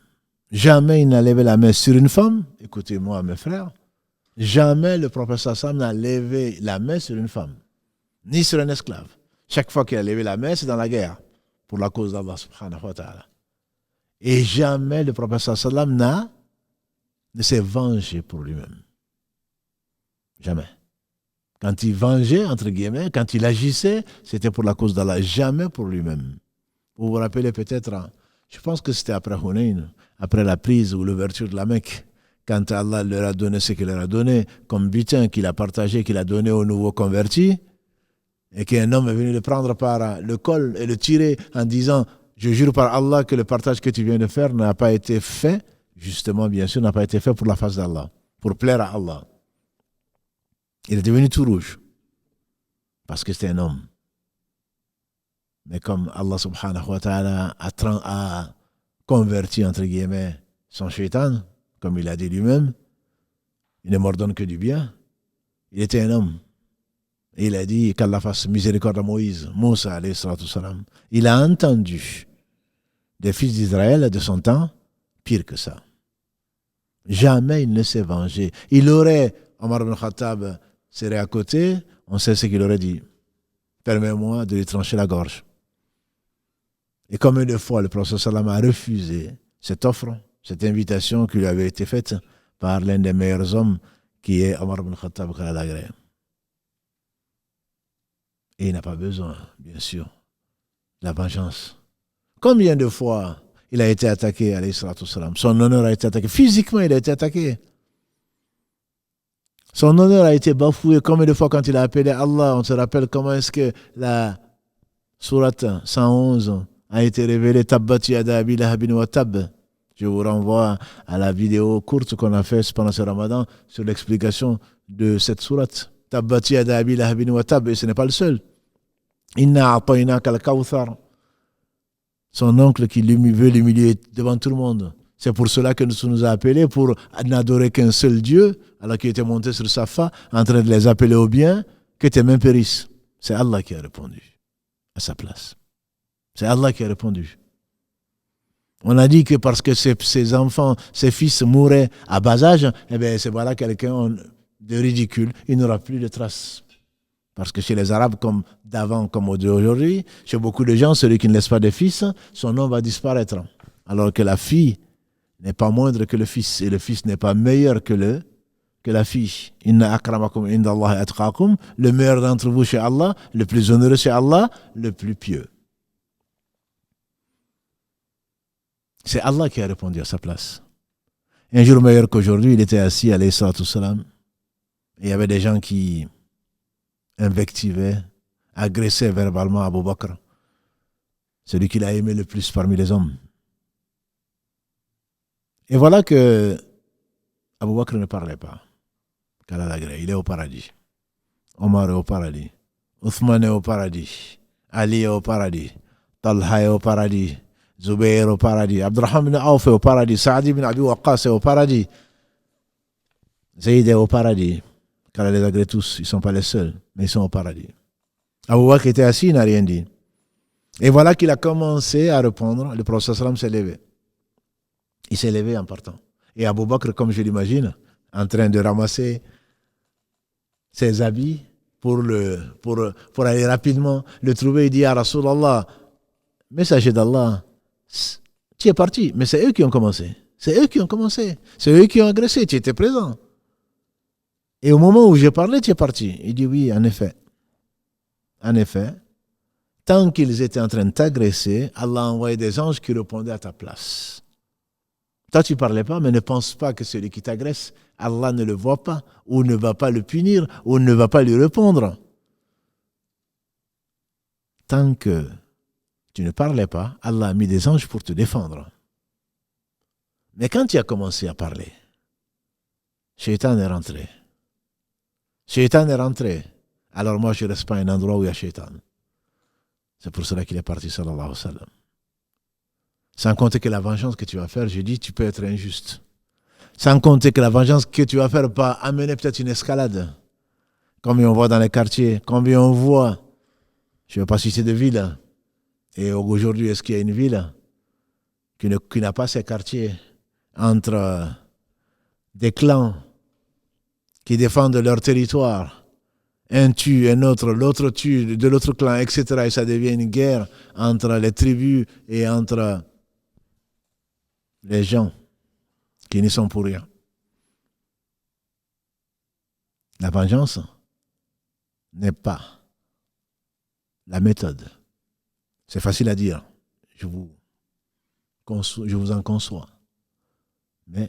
Jamais il n'a levé la main sur une femme. Écoutez-moi, mes frères. Jamais le prophète Sam n'a levé la main sur une femme, ni sur un esclave. Chaque fois qu'il a levé la main, c'est dans la guerre, pour la cause d'Allah subhanahu wa ta'ala. Et jamais le prophète sallam ne s'est vengé pour lui-même. Jamais. Quand il vengeait, entre guillemets, quand il agissait, c'était pour la cause d'Allah, jamais pour lui-même. Vous vous rappelez peut-être, je pense que c'était après Hunayn, après la prise ou l'ouverture de la Mecque, quand Allah leur a donné ce qu'il leur a donné, comme butin qu'il a partagé, qu'il a donné aux nouveaux convertis, et qu'un homme est venu le prendre par le col et le tirer en disant « Je jure par Allah que le partage que tu viens de faire n'a pas été fait, justement, bien sûr, n'a pas été fait pour la face d'Allah, pour plaire à Allah. » Il est devenu tout rouge, parce que c'était un homme. Mais comme Allah subhanahu wa ta'ala a converti, entre guillemets, son shaitan, comme il a dit lui-même, il ne m'ordonne que du bien. Il était un homme. Et il a dit qu'Allah fasse miséricorde à Moïse, Moussa alayhi salatu salam. Il a entendu des fils d'Israël de son temps pire que ça. Jamais il ne s'est vengé. Il aurait, Omar ibn Khattab serait à côté, on sait ce qu'il aurait dit. Permets-moi de lui trancher la gorge. Et combien de fois le prophète sallam a refusé cette offre, cette invitation qui lui avait été faite par l'un des meilleurs hommes qui est Omar ibn Khattab Khalalagré. Et il n'a pas besoin, bien sûr, de la vengeance. Combien de fois il a été attaqué, alayhi salatu salam. Son honneur a été attaqué. Physiquement, il a été attaqué. Son honneur a été bafoué. Combien de fois quand il a appelé Allah, on se rappelle comment est-ce que la sourate 111 a été révélée, Tabbat yada abi lahabin wa tab. Je vous renvoie à la vidéo courte qu'on a faite pendant ce ramadan sur l'explication de cette sourate. Tabbat yada abi lahabin wa tab. Et ce n'est pas le seul. Inna a'tainaka al-kawthar. Son oncle qui veut l'humilier devant tout le monde. C'est pour cela que nous a appelés, pour n'adorer qu'un seul Dieu, alors qu'il était monté sur Safa, en train de les appeler au bien, que tes mains périssent. C'est Allah qui a répondu à sa place. C'est Allah qui a répondu. On a dit que parce que ses enfants, ses fils mouraient à bas âge, eh bien, c'est voilà quelqu'un de ridicule. Il n'aura plus de traces. Parce que chez les Arabes, comme d'avant, comme d'aujourd'hui, chez beaucoup de gens, celui qui ne laisse pas de fils, son nom va disparaître. Alors que la fille n'est pas moindre que le fils, et le fils n'est pas meilleur que la fille. Inna akramakum indallahi atqakum, le meilleur d'entre vous chez Allah, le plus honoreux chez Allah, le plus pieux. C'est Allah qui a répondu à sa place. Un jour meilleur qu'aujourd'hui, il était assis, alayhi salatu salam, et il y avait des gens qui invectivaient, agressaient verbalement Abu Bakr, celui qu'il a aimé le plus parmi les hommes. Et voilà que Abu Bakr ne parlait pas. Il est au paradis. Omar est au paradis. Othman est au paradis. Ali est au paradis. Talha est au paradis. Zubayr est au paradis. Abdurrahman ibn Auf est au paradis. Saad ibn Abi Waqqas est au paradis. Zayd est au paradis. Car les agrès tous, ils ne sont pas les seuls, mais ils sont au paradis. Abu Bakr était assis, il n'a rien dit. Et voilà qu'il a commencé à répondre. Le prophète sallam s'est levé. Il s'est levé en partant. Et Abu Bakr, comme je l'imagine, en train de ramasser ses habits pour aller rapidement le trouver, il dit à Rasulallah, messager d'Allah, tu es parti, mais c'est eux qui ont commencé. C'est eux qui ont commencé. C'est eux qui ont agressé, tu étais présent. Et au moment où j'ai parlé, tu es parti. Il dit oui, en effet. En effet, tant qu'ils étaient en train de t'agresser, Allah a envoyé des anges qui répondaient à ta place. Toi, tu ne parlais pas, mais ne pense pas que celui qui t'agresse, Allah ne le voit pas, ou ne va pas le punir, ou ne va pas lui répondre. Tant que tu ne parlais pas, Allah a mis des anges pour te défendre. Mais quand tu as commencé à parler, Shaitan est rentré. Shaitan est rentré. Alors moi, je ne reste pas à un endroit où il y a Shaitan. C'est pour cela qu'il est parti, sallallahu alayhi wa sallam. Sans compter que la vengeance que tu vas faire, je dis, tu peux être injuste. Sans compter que la vengeance que tu vas faire va amener peut-être une escalade. Combien on voit dans les quartiers, combien on voit, je ne vais pas citer de ville. Et aujourd'hui, est-ce qu'il y a une ville qui n'a pas ses quartiers entre des clans qui défendent leur territoire. Un tue un autre, l'autre tue de l'autre clan, etc. Et ça devient une guerre entre les tribus et entre les gens qui n'y sont pour rien. La vengeance n'est pas la méthode. C'est facile à dire. Je vous en conçois. Mais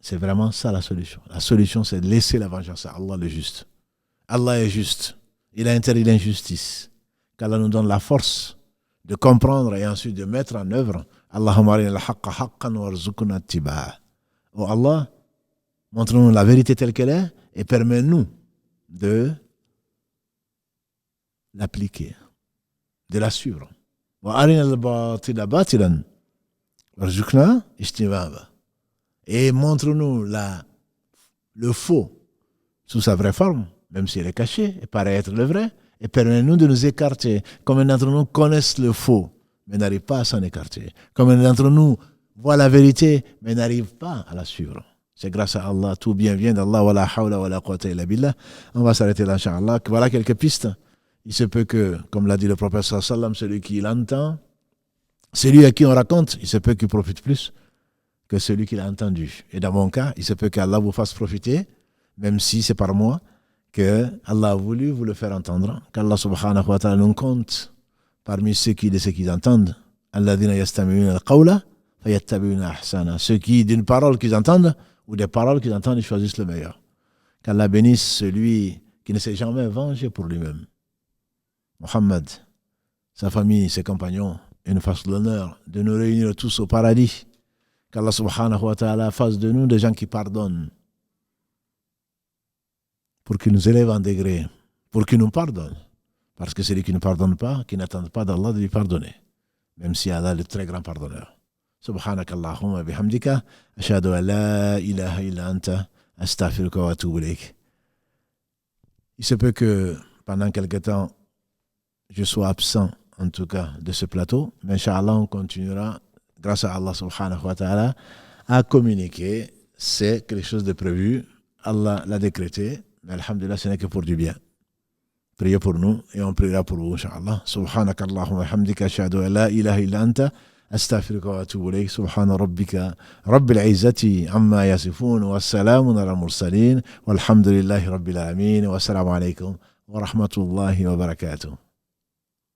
c'est vraiment ça la solution. La solution, c'est de laisser la vengeance à Allah le juste. Allah est juste. Il a interdit l'injustice. Qu'Allah nous donne la force de comprendre et ensuite de mettre en œuvre. Allahumma arina al-haqqa haqqan warzuqna ittiba'a. Oh Allah, montre-nous la vérité telle qu'elle est et permets-nous de l'appliquer, de la suivre. Wa arina al-batila batilan warzuqna ijtinaba. Et montre-nous le faux sous sa vraie forme, même si elle est cachée, et paraît être le vrai, et permets-nous de nous écarter. Combien d'entre nous connaissent le faux, mais n'arrivent pas à s'en écarter? Combien d'entre nous voient la vérité, mais n'arrivent pas à la suivre? C'est grâce à Allah, tout bien vient d'Allah, wa la hawla wa la quwwata illa billah. On va s'arrêter là, Inch'Allah. Voilà quelques pistes. Il se peut que, comme l'a dit le prophète sallallahu alayhi wa sallam, celui qui l'entend, celui à qui on raconte, il se peut qu'il profite plus que celui qui l'a entendu. Et dans mon cas, il se peut qu'Allah vous fasse profiter, même si c'est par moi que Allah a voulu vous le faire entendre, qu'Allah subhanahu wa ta'ala nous compte parmi ceux qui entendent. Alladhina yastami'una al-qawla fayattabi'una ahsana. Ceux qui, d'une parole qu'ils entendent, ou des paroles qu'ils entendent, ils choisissent le meilleur. Qu'Allah bénisse celui qui ne s'est jamais vengé pour lui-même. Muhammad, sa famille, ses compagnons, et nous fasse l'honneur de nous réunir tous au paradis. Qu'Allah subhanahu wa ta'ala fasse de nous des gens qui pardonnent, pour qu'il nous élève en degré, pour qu'il nous pardonne. Parce que celui qui ne pardonne pas, qui n'attend pas d'Allah de lui pardonner, même si Allah est le très grand pardonneur. Subhanakallahumma bihamdika, ashhadu an la ilaha illa anta, astaghfiruka wa atubu ilayk. Il se peut que pendant quelque temps, je sois absent, en tout cas, de ce plateau, mais Inch'Allah, on continuera, grâce à Allah subhanahu wa ta'ala, à communiquer. C'est quelque chose de prévu. Allah l'a décrété, mais alhamdulillah, ce n'est que pour du bien. Priez pour nous et on priera pour vous, Inch'Allah. Subhanakallahumma wa hamdika, ashhadu an la ilaha illa anta, astaghfiruka wa atubu ilayk. Subhana rabbika rabbil izzati amma yasifun wa salamun ala mursalin walhamdulillahi rabbil alamin wa assalamu alaykum wa rahmatullahi wa barakatuh.